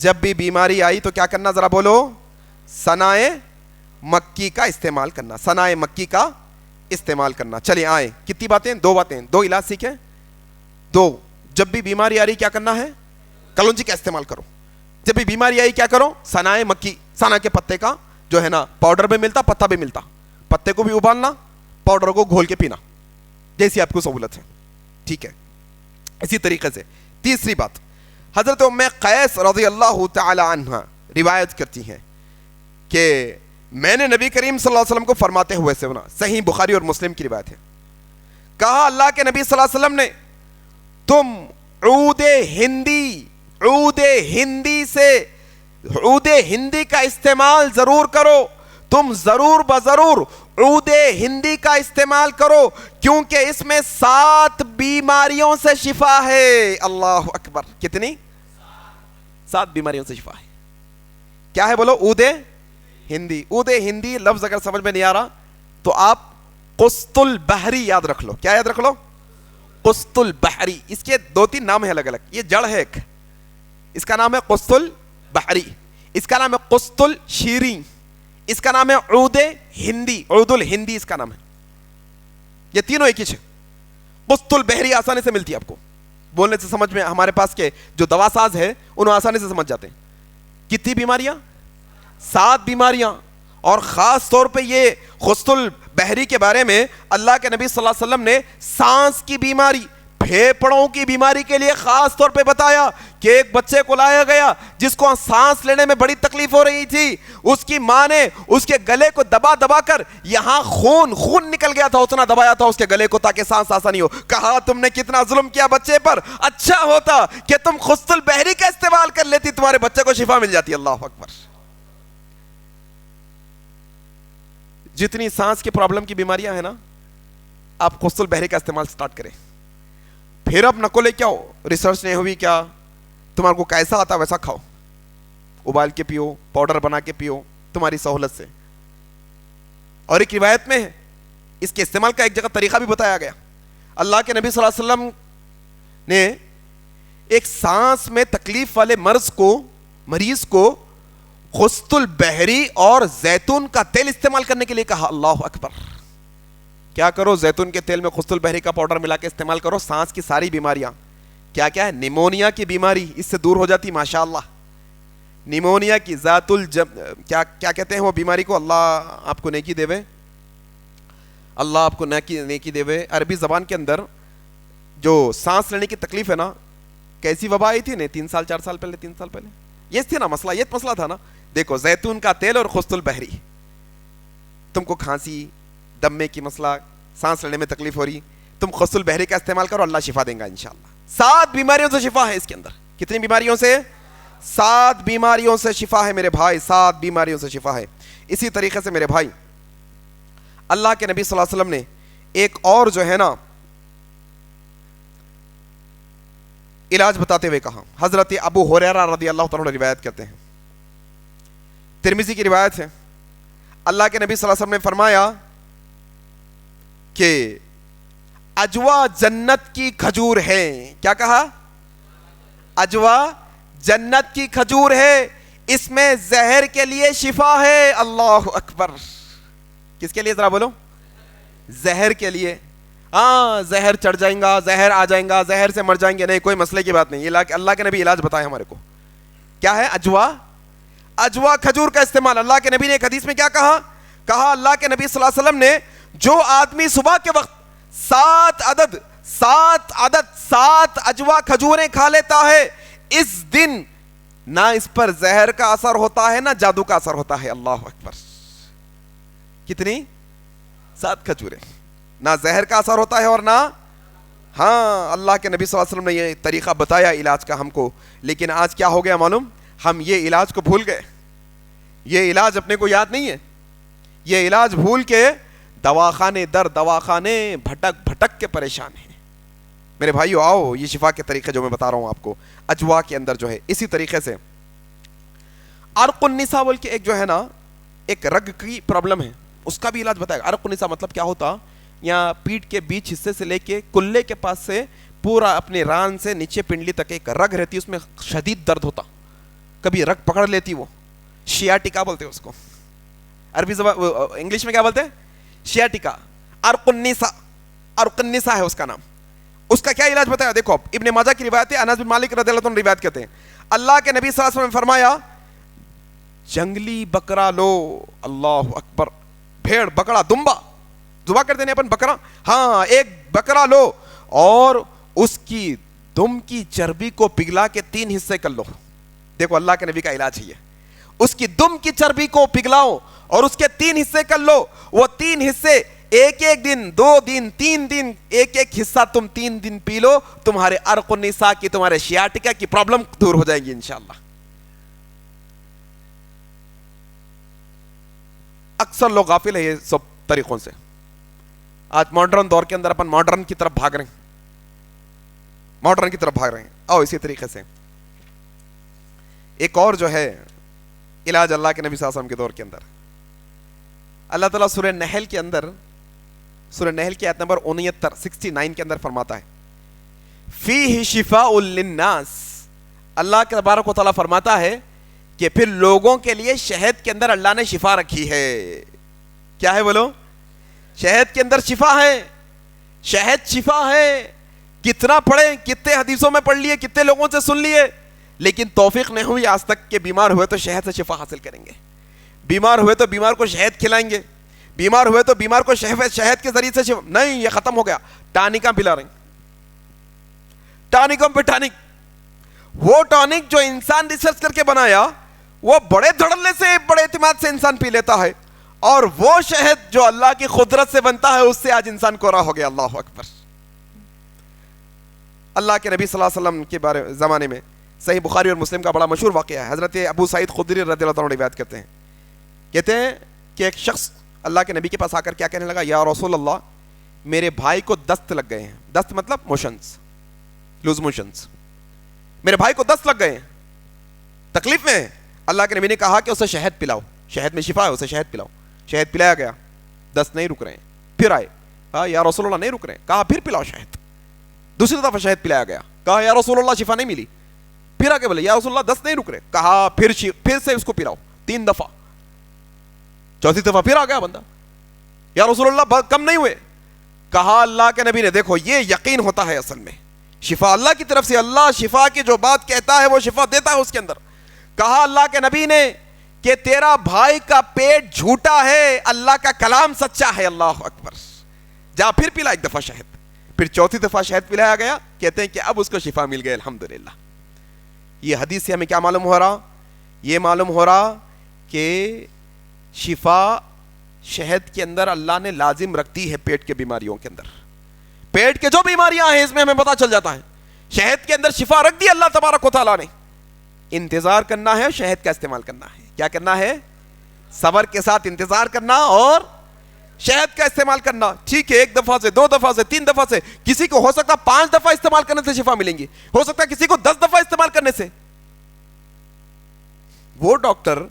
جب بھی بیماری آئی تو کیا کرنا؟ ذرا بولو. سنائے مکی کا استعمال کرنا، سنائے مکی کا استعمال کرنا. چلے آئیں کتنی باتیں؟ 2 باتیں، 2 علاج سیکھیں. 2 جب بھی بیماری آ رہی کیا کرنا ہے؟ کلونجی کا استعمال کرو. جب بھی بیماری آئی کیا کرو؟ سنائے مکی، سنا کے پتے کا جو ہے نا پاؤڈر بھی ملتا، پتا بھی ملتا. پتے کو بھی ابالنا، پاؤڈر کو گھول کے پینا، جیسی آپ کو سہولت ہے. ٹھیک ہے. اسی طریقے سے تیسری بات، حضرت ام قیس رضی اللہ تعالی عنہ روایت کرتی ہیں کہ میں نے نبی کریم صلی اللہ علیہ وسلم کو فرماتے ہوئے سنا، صحیح بخاری اور مسلم کی روایت ہے. کہا اللہ کے نبی صلی اللہ علیہ وسلم نے تم عود ہندی کا استعمال ضرور کرو. تم ضرور بضرور عود ہندی کا استعمال کرو کیونکہ اس میں 7 بیماریوں سے شفا ہے. اللہ اکبر. کتنی؟ 7 بیماریوں سے شفا ہے. کیا ہے بولو؟ عود ہندی. عود ہندی لفظ اگر سمجھ میں نہیں آ رہا تو آپ قسط البحری یاد رکھ لو. کیا یاد رکھ لو؟ قسط البحری. اس کے 2-3 نام ہیں الگ الگ. یہ جڑ ہے ایک، اس کا نام ہے قسط البحری، اس کا نام ہے قسط الشیریں، اس کا نام ہے عود ہندی، عود الہندی اس کا نام ہے. یہ تینوں ایک ہی ہے. قسط البحری آسانی سے ملتی ہے آپ کو، بولنے سے سمجھ میں ہمارے پاس کے جو دوا ساز ہے انہوں آسانی سے سمجھ جاتے ہیں. کتنی بیماریاں؟ 7 بیماریاں. اور خاص طور پہ یہ قسط البحری کے بارے میں اللہ کے نبی صلی اللہ علیہ وسلم نے سانس کی بیماری، پھیپڑوں کی بیماری کے لیے خاص طور پہ بتایا کہ ایک بچے کو لایا گیا جس کو سانس لینے میں بڑی تکلیف ہو رہی تھی. اس کی ماں نے اس کے گلے کو دبا دبا کر یہاں خون نکل گیا تھا، اس نے دبایا تھا اس کے گلے کو تاکہ سانس آسانی ہو. کہا تم نے کتنا ظلم کیا بچے پر، اچھا ہوتا کہ تم قسط البحری کا استعمال کر لیتی، تمہارے بچے کو شفا مل جاتی. اللہ اکبر. جتنی سانس کی پرابلم کی بیماریاں ہیں نا، آپ قسط البحری کا استعمال سٹارٹ کریں. پھر اب نکو لے کیا ہو، ریسرچ نہیں ہوئی کیا، تمہارے کو کیسا آتا ویسا کھاؤ، ابال کے پیو، پاؤڈر بنا کے پیو، تمہاری سہولت سے. اور ایک روایت میں ہے اس کے استعمال کا ایک جگہ طریقہ بھی بتایا گیا. اللہ کے نبی صلی اللہ علیہ وسلم نے ایک سانس میں تکلیف والے مریض کو قسط البحری اور زیتون کا تیل استعمال کرنے کے لیے کہا. اللہ اکبر. کیا کرو؟ زیتون کے تیل میں قسط البحری کا پاؤڈر ملا کے استعمال کرو. سانس کی ساری بیماریاں کیا کیا ہے؟ نیمونیا کی بیماری اس سے دور ہو جاتی ماشاءاللہ. نیمونیا کی ذات کیا کہتے ہیں وہ بیماری کو؟ اللہ آپ کو نیکی دے وے، اللہ آپ کو نیکی دے وے. عربی زبان کے اندر جو سانس لینے کی تکلیف ہے نا، کیسی وبا آئی تھی 3 سال 4 سال پہلے، 3 سال پہلے، یہ تھی نا مسئلہ، یہ مسئلہ تھا نا. دیکھو زیتون کا تیل اور خست البحری، تم کو کھانسی دمے کی مسئلہ، سانس لینے میں تکلیف ہو رہی، تم خست البحری کا استعمال کرو، اللہ شفا دیں گا انشاءاللہ. 7 بیماریوں سے شفا ہے اس کے اندر. کتنی بیماریوں سے؟ 7 بیماریوں سے شفا ہے میرے بھائی، 7 بیماریوں سے شفا ہے. اسی طریقے سے میرے بھائی اللہ کے نبی صلی اللہ علیہ وسلم نے ایک اور جو ہے نا علاج بتاتے ہوئے کہا. حضرت ابو ہریرہ رضی اللہ تعالیٰ عنہ روایت کرتے ہیں، ترمذی کی روایت ہے، اللہ کے نبی صلی اللہ علیہ وسلم نے فرمایا کہ اجوا جنت کی کھجور ہے. کیا کہا؟ اجوا جنت کی کھجور ہے، اس میں زہر کے لیے شفا ہے. اللہ اکبر. کس کے لیے ذرا بولو؟ زہر کے لیے. ہاں زہر چڑھ جائیں گا، زہر آ جائیں گا، زہر سے مر جائیں گے، نہیں کوئی مسئلے کی بات نہیں. یہ اللہ کے نبی علاج بتائے ہمارے کو. کیا ہے؟ اجوا. اجوا کھجور کا استعمال. اللہ کے نبی نے ایک حدیث میں کیا کہا؟ کہا اللہ کے نبی صلی اللہ علیہ وسلم نے جو آدمی صبح کے وقت 7 اجوا کھجوریں کھا لیتا ہے، اس دن نہ اس پر زہر کا اثر ہوتا ہے نہ جادو کا اثر ہوتا ہے. اللہ اکبر. کتنی؟ 7 کھجوریں. نہ زہر کا اثر ہوتا ہے اور نہ، ہاں اللہ کے نبی صلی اللہ علیہ وسلم نے یہ طریقہ بتایا علاج کا ہم کو. لیکن آج کیا ہو گیا معلوم؟ ہم یہ علاج کو بھول گئے. یہ علاج اپنے کو یاد نہیں ہے. یہ علاج بھول کے دواخانے در دواخانے بھٹک بھٹک کے پریشان ہیں. میرے بھائیو آؤ، یہ شفا کے طریقے جو میں بتا رہا ہوں آپ کو اجوا کے اندر جو ہے. اسی طریقے سے عرق النساء بول کے ایک جو ہے نا ایک رگ کی پرابلم ہے، اس کا بھی علاج بتائے گا. عرق النساء مطلب کیا ہوتا؟ یا پیٹ کے بیچ حصے سے لے کے کلے کے پاس سے پورا اپنے ران سے نیچے پنڈلی تک ایک رگ رہتی، اس میں شدید درد ہوتا، کبھی رگ پکڑ لیتی. وہ شیاٹیکا بولتے ہیں اس کو. عربی زبان انگلش میں کیا بولتے ہیں؟ شیاٹیکا. عرق النساء ہے اس کا نام. اس کا کیا علاج بتایا؟ دیکھو ابن ماجہ کی روایت ہے، انس بن مالک رضی اللہ عنہ روایت کرتے ہیں، اللہ کے نبی صلی اللہ علیہ وسلم نے فرمایا جنگلی بکرا لو. اللہ اکبر. بھیڑ، بکرا، دمبا ذبح کرتے ہیں اپن بکرا، ہاں ایک بکرا لو اور اس کی دم کی چربی کو پگھلا کے 3 حصے کر لو. دیکھو اللہ کے نبی کا علاج ہے یہ. اس کی دم کی چربی کو پگھلاؤ اور اس کے 3 حصے کر لو. وہ 3 حصے ایک دن، 2 دن، 3 دن، ایک حصہ تم 3 دن پی لو، تمہارے عرق النساء کی، تمہارے شیاٹیکا کی پرابلم دور ہو جائے گی انشاءاللہ. اکثر لوگ غافل ہیں یہ سب طریقوں سے. آج ماڈرن دور کے اندر اپن ماڈرن کی طرف بھاگ رہے ہیں. آؤ اسی طریقے سے ایک اور جو ہے علاج اللہ کے نبی صلی اللہ علیہ وسلم کے دور کے اندر. اللہ تعالیٰ سورہ نحل کے اندر، سورہ نحل کی آیت نمبر 69 کے اندر فرماتا ہے فیہ شفاء للناس. اللہ کے تبارک و تعالیٰ فرماتا ہے کہ پھر لوگوں کے لیے شہد کے اندر اللہ نے شفا رکھی ہے. کیا ہے بولو؟ شہد کے اندر شفا ہے. شہد شفا ہے. کتنا پڑھے، کتنے حدیثوں میں پڑھ لیے، کتنے لوگوں سے سن لیے، لیکن توفیق نہیں ہوئی آج تک کہ بیمار ہوئے تو شہد سے شفا حاصل کریں گے. بیمار ہوئے تو بیمار کو شہد کھلائیں گے، بیمار ہوئے تو بیمار کو شہد کے ذریعے سے شفا نہیں. یہ ختم ہو گیا. ٹانکاں پلا رہے ہیں، ٹانکوں پہ ٹانک. وہ ٹانک جو انسان ریسرچ کر کے بنایا وہ بڑے دھڑلے سے، بڑے اعتماد سے انسان پی لیتا ہے، اور وہ شہد جو اللہ کی قدرت سے بنتا ہے اس سے آج انسان کوڑا ہو گیا. اللہ اکبر. اللہ کے نبی صلی اللہ علیہ وسلم کے زمانے میں صحیح بخاری اور مسلم کا بڑا مشہور واقعہ ہے. حضرت ابو سعید خدری رضی اللہ عنہ روایت کرتے ہیں، کہتے ہیں کہ ایک شخص اللہ کے نبی کے پاس آ کر کیا کہنے لگا، یا رسول اللہ میرے بھائی کو دست لگ گئے ہیں. دست مطلب موشنز، لوز موشنز. میرے بھائی کو دست لگ گئے ہیں، تکلیف میں ہے. اللہ کے نبی نے کہا کہ اسے شہد پلاؤ، شہد میں شفا ہے، اسے شہد پلاؤ. شہد پلایا گیا، دست نہیں رک رہے ہیں. پھر آئے، کہا یا رسول اللہ نہیں رک رہے ہیں. کہا پھر پلاؤ شہد. دوسری دفعہ شہد پلایا گیا، کہا یا رسول اللہ شفا نہیں ملی. پھر آ کے بولے یا رسول اللہ دست نہیں رک رہے. کہا پھر سے اس کو پلاؤ 3 دفعہ. چوتھی دفعہ پھر آ گیا بندہ، یا رسول اللہ کم نہیں ہوئے. کہا اللہ کے نبی نے دیکھو یہ یقین ہوتا ہے اصل میں شفا اللہ کی طرف سے. اللہ شفا کی جو بات کہتا ہے وہ شفا دیتا ہے اس کے اندر. کہا اللہ کے نبی نے کہ تیرا بھائی کا پیٹ جھوٹا ہے, اللہ کا کلام سچا ہے. اللہ اکبر. جا پھر پلا ایک دفعہ شہد, پھر چوتھی دفعہ شہد پلایا گیا. کہتے ہیں کہ اب اس کو شفا مل گئی الحمدللہ. یہ حدیث سے ہمیں کیا معلوم ہو رہا؟ یہ معلوم ہو رہا کہ شفا شہد کے اندر اللہ نے لازم رکھتی ہے پیٹ کے بیماریوں کے اندر. پیٹ کے جو بیماریاں ہیں اس میں ہمیں پتا چل جاتا ہے شہد کے اندر شفا رکھ دی اللہ تبارک و تعالیٰ نے. انتظار کرنا ہے, شہد کا استعمال کرنا ہے. کیا کرنا ہے؟ صبر کے ساتھ انتظار کرنا اور شہد کا استعمال کرنا. ٹھیک ہے, ایک دفعہ سے, دو دفعہ سے, تین دفعہ سے, کسی کو ہو سکتا 5 دفعہ استعمال کرنے سے شفا ملیں گی, ہو سکتا ہے کسی کو 10 دفعہ استعمال کرنے سے. وہ ڈاکٹر,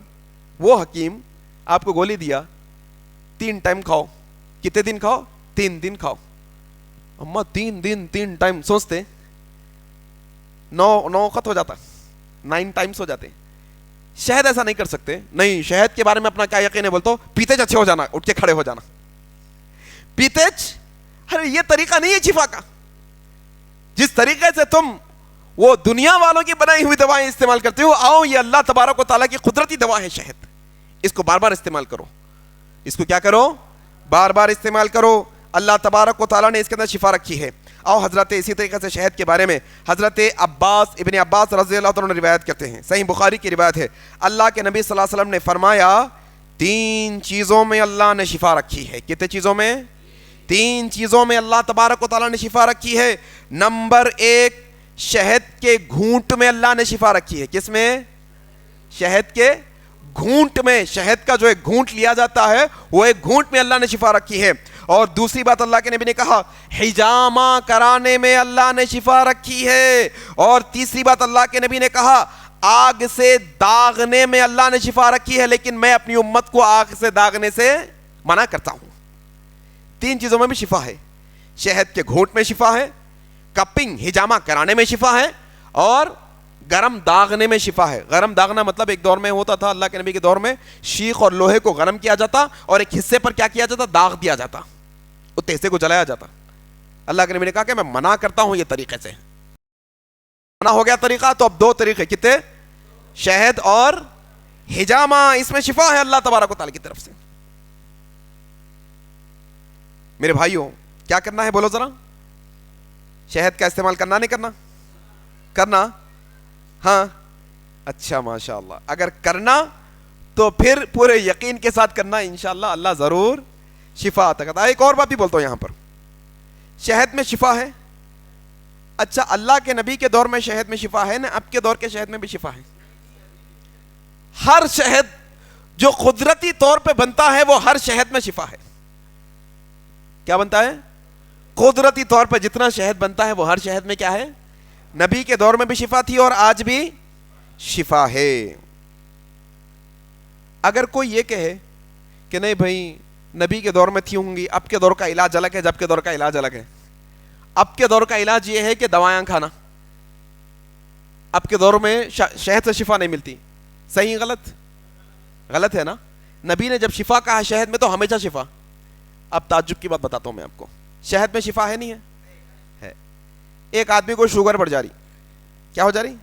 وہ حکیم آپ کو گولی دیا 3 ٹائم کھاؤ. کتنے دن کھاؤ؟ 3 دن کھاؤ. اما 3 دن 3 ٹائم سوچتے 9 وقت ہو جاتا, 9 ٹائمز ہو جاتے. شہد ایسا نہیں کر سکتے. نہیں, شہد کے بارے میں اپنا کیا یقین ہے بولتا ہوں, پیتے اچھے ہو جانا, اٹھ کے کھڑے ہو جانا. پیتے, ارے یہ طریقہ نہیں ہے شفا کا. جس طریقے سے تم وہ دنیا والوں کی بنائی ہوئی دوائیں استعمال کرتے ہو, آؤ یہ اللہ تبارک و تعالیٰ کی قدرتی دوا ہے شہد. اس کو بار بار استعمال کرو. اس کو کیا کرو؟ بار بار استعمال کرو. اللہ تبارک و تعالیٰ نے اس کے اندر شفا رکھی ہے. آؤ حضرت اسی طریقے سے شہد کے بارے میں حضرت ابن عباس رضی اللہ عنہ روایت کرتے ہیں, صحیح بخاری کی روایت ہے. اللہ کے نبی صلی اللہ علیہ وسلم نے فرمایا 3 چیزوں میں اللہ نے شفا رکھی ہے. کتنے چیزوں میں؟ 3 چیزوں میں اللہ تبارک و تعالیٰ نے شفا رکھی ہے. نمبر 1, شہد کے گھونٹ میں اللہ نے شفا رکھی ہے. کس میں؟ شہد کے گھونٹ میں. شہد کا جو ایک گھونٹ لیا جاتا ہے وہ ایک گھونٹ میں اللہ نے شفا رکھی ہے. اور دوسری بات اللہ کے نبی نے کہا حجامہ کرانے میں اللہ نے شفا رکھی ہے. اور تیسری بات اللہ کے نبی نے کہا آگ سے داغنے میں اللہ نے شفا رکھی ہے, لیکن میں اپنی امت کو آگ سے داغنے سے منع کرتا ہوں. 3 چیزوں میں بھی شفا ہے. شہد کے گھونٹ میں شفا ہے, کپنگ حجامہ کرانے میں شفا ہے, اور گرم داغنے میں شفا ہے. گرم داغنا مطلب ایک دور میں ہوتا تھا, اللہ کے نبی کے دور میں شیخ اور لوہے کو گرم کیا جاتا اور ایک حصے پر کیا کیا جاتا؟ داغ دیا جاتا, اس حصے کو جلایا جاتا. اللہ کے نبی نے کہا کہ میں منع کرتا ہوں یہ طریقے سے. منع ہو گیا طریقہ, تو اب 2 طریقے کتنے؟ شہد اور حجامہ. اس میں شفا ہے اللہ تبارک و تعالیٰ کی طرف سے. میرے بھائیوں, کیا کرنا ہے بولو ذرا؟ شہد کا استعمال کرنا نہیں کرنا؟ کرنا. ہاں, اچھا ماشاء اللہ. اگر کرنا تو پھر پورے یقین کے ساتھ کرنا, انشاءاللہ اللہ ضرور شفا عطا کرتا ہے. ایک اور بات بھی بولتا ہوں یہاں پر, شہد میں شفا ہے. اچھا, اللہ کے نبی کے دور میں شہد میں شفا ہے نا, اب کے دور کے شہد میں بھی شفا ہے. ہر شہد جو قدرتی طور پہ بنتا ہے وہ ہر شہد میں شفا ہے. کیا بنتا ہے؟ قدرتی طور پہ جتنا شہد بنتا ہے وہ ہر شہد میں کیا ہے؟ نبی کے دور میں بھی شفا تھی اور آج بھی شفا ہے. اگر کوئی یہ کہے کہ نہیں بھائی نبی کے دور میں تھی ہوں گی, اب کے دور کا علاج الگ ہے, جب کے دور کا علاج الگ ہے. اب کے دور کا علاج یہ ہے کہ دوائیں کھانا. اب کے دور میں شہد سے شفا نہیں ملتی. صحیح غلط؟ غلط ہے نا. نبی نے جب شفا کہا شہد میں تو ہمیشہ شفا. اب تعجب کی بات بتاتا ہوں میں آپ کو, شہد میں شفا ہے نہیں ہے؟ ہے. ایک آدمی کو شوگر بڑھ جا رہی, کیا ہو جا رہی؟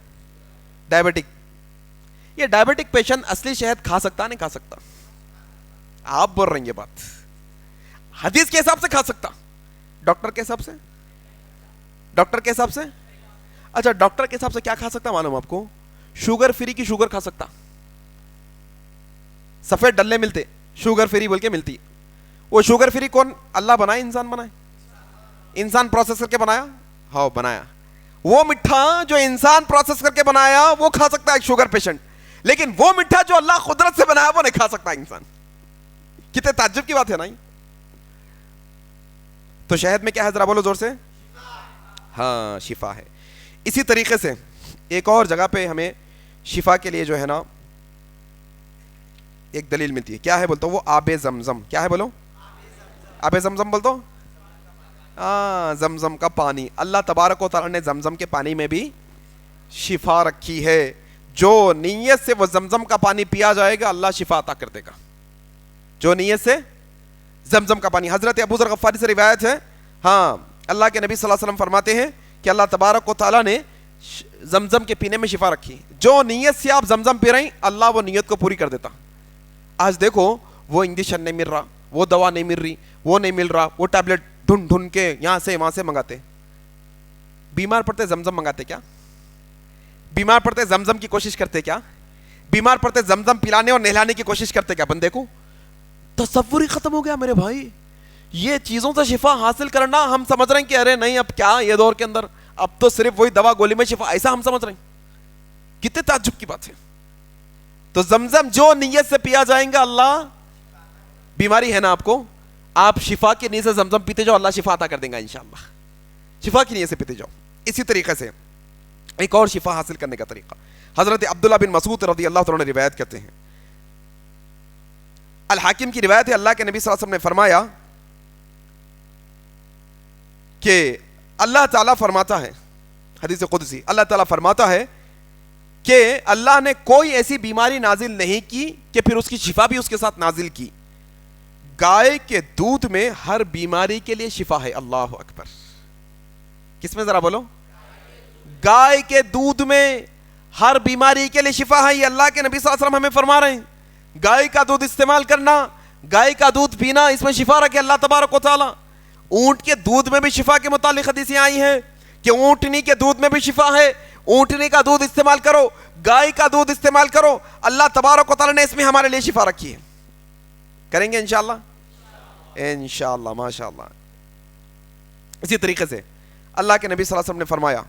ڈائبٹک. یہ ڈائبٹک پیشنٹ اصلی شہد کھا سکتا نہیں کھا سکتا؟ آپ بول رہے ہیں یہ بات. حدیث کے حساب سے کھا سکتا, ڈاکٹر کے حساب سے؟ ڈاکٹر کے حساب سے؟ اچھا, ڈاکٹر کے حساب سے کیا کھا سکتا معلوم آپ کو؟ شوگر فری کی شوگر کھا سکتا. سفید ڈلے ملتے, شوگر فری بول کے ملتی. وہ شوگر فری کون اللہ بنائے؟ انسان بنائے. انسان پروسیس کر کے بنایا, ہاں بنایا. وہ مٹھا جو انسان پروسیس کر کے بنایا وہ کھا سکتا ہے ایک شوگر پیشنٹ, لیکن وہ مٹھا جو اللہ قدرت سے بنایا وہ نہیں کھا سکتا انسان. کتنے تعجب کی بات ہے نا. تو شہد میں کیا ہے ذرا بولو زور سے؟ ہاں, شفا ہے. اسی طریقے سے ایک اور جگہ پہ ہمیں شفا کے لیے جو ہے نا ایک دلیل ملتی ہے. کیا ہے بولتا ہوں؟ وہ آب زمزم. کیا ہے بولو؟ آب زمزم بولتا ہوں. زمزم کا پانی. اللہ تبارک و تعالیٰ نے زمزم کے پانی میں بھی شفا رکھی ہے. جو نیت سے وہ زمزم کا پانی پیا جائے گا اللہ شفا عطا کر دے گا. جو نیت سے زمزم کا پانی. حضرت ابو ذر غفاری سے روایت ہے, ہاں اللہ کے نبی صلی اللہ علیہ وسلم فرماتے ہیں کہ اللہ تبارک و تعالیٰ نے زمزم کے پینے میں شفا رکھی. جو نیت سے آپ زمزم پی رہے ہیں اللہ وہ نیت کو پوری کر دیتا. آج دیکھو وہ انجیکشن نہیں مل رہا, وہ دوا نہیں مل رہی, وہ نہیں مل رہا, وہ ٹیبلٹ ڈھونڈ ڈھونڈ کے یہاں سے وہاں سے منگاتے. بیمار پڑتے زمزم منگاتے کیا؟ بیمار پڑتے زمزم کی کوشش کرتے کیا؟ بیمار پڑتے زمزم پلانے اور نہلانے کی کوشش کرتے کیا؟ بندے کو تصور ہی ختم ہو گیا میرے بھائی. یہ چیزوں سے شفا حاصل کرنا ہم سمجھ رہے ہیں کہ ارے نہیں اب کیا یہ دور کے اندر اب تو صرف وہی دوا گولی میں شفا, ایسا ہم سمجھ رہے ہیں. کتنے تعجب کی بات ہے. تو زمزم جو نیت سے پیا جائیں گا اللہ, بیماری ہے نا آپ کو, آپ شفا کی نیت سے زمزم پیتے جاؤ, اللہ شفا عطا کر دیں گا انشاءاللہ. شفا کی نیت سے پیتے جاؤ. اسی طریقے سے ایک اور شفا حاصل کرنے کا طریقہ حضرت عبداللہ بن مسعود رضی اللہ تعالیٰ نے روایت کرتے ہیں. الحاکم کی روایت ہے, اللہ کے نبی صلی اللہ علیہ وسلم نے فرمایا کہ اللہ تعالیٰ فرماتا ہے, حدیث قدسی, اللہ تعالیٰ فرماتا ہے کہ اللہ نے کوئی ایسی بیماری نازل نہیں کی کہ پھر اس کی شفا بھی اس کے ساتھ نازل کی. گائے کے دودھ میں ہر بیماری کے لیے شفا ہے. اللہ اکبر. کس میں ذرا بولو؟ گائے کے دودھ میں ہر بیماری کے لیے شفا ہے. یہ اللہ کے نبی صلی اللہ علیہ وسلم ہمیں فرما رہے ہیں. گائے کا دودھ استعمال کرنا, گائے کا دودھ پینا, اس میں شفا رکھے اللہ تبارک و تعالیٰ. اونٹ کے دودھ میں بھی شفا کے متعلق حدیثیں آئی ہیں کہ اونٹنی کے دودھ میں بھی شفا ہے, اونٹنی کا دودھ استعمال کرو, گائے کا دودھ استعمال کرو. اللہ تبارک و تعالیٰ نے اس میں ہمارے لیے شفا رکھی ہے. کریں گے انشاءاللہ, انشاءاللہ, ماشاءاللہ. اسی طریقے سے اللہ کے نبی صلی اللہ علیہ وسلم نے فرمایا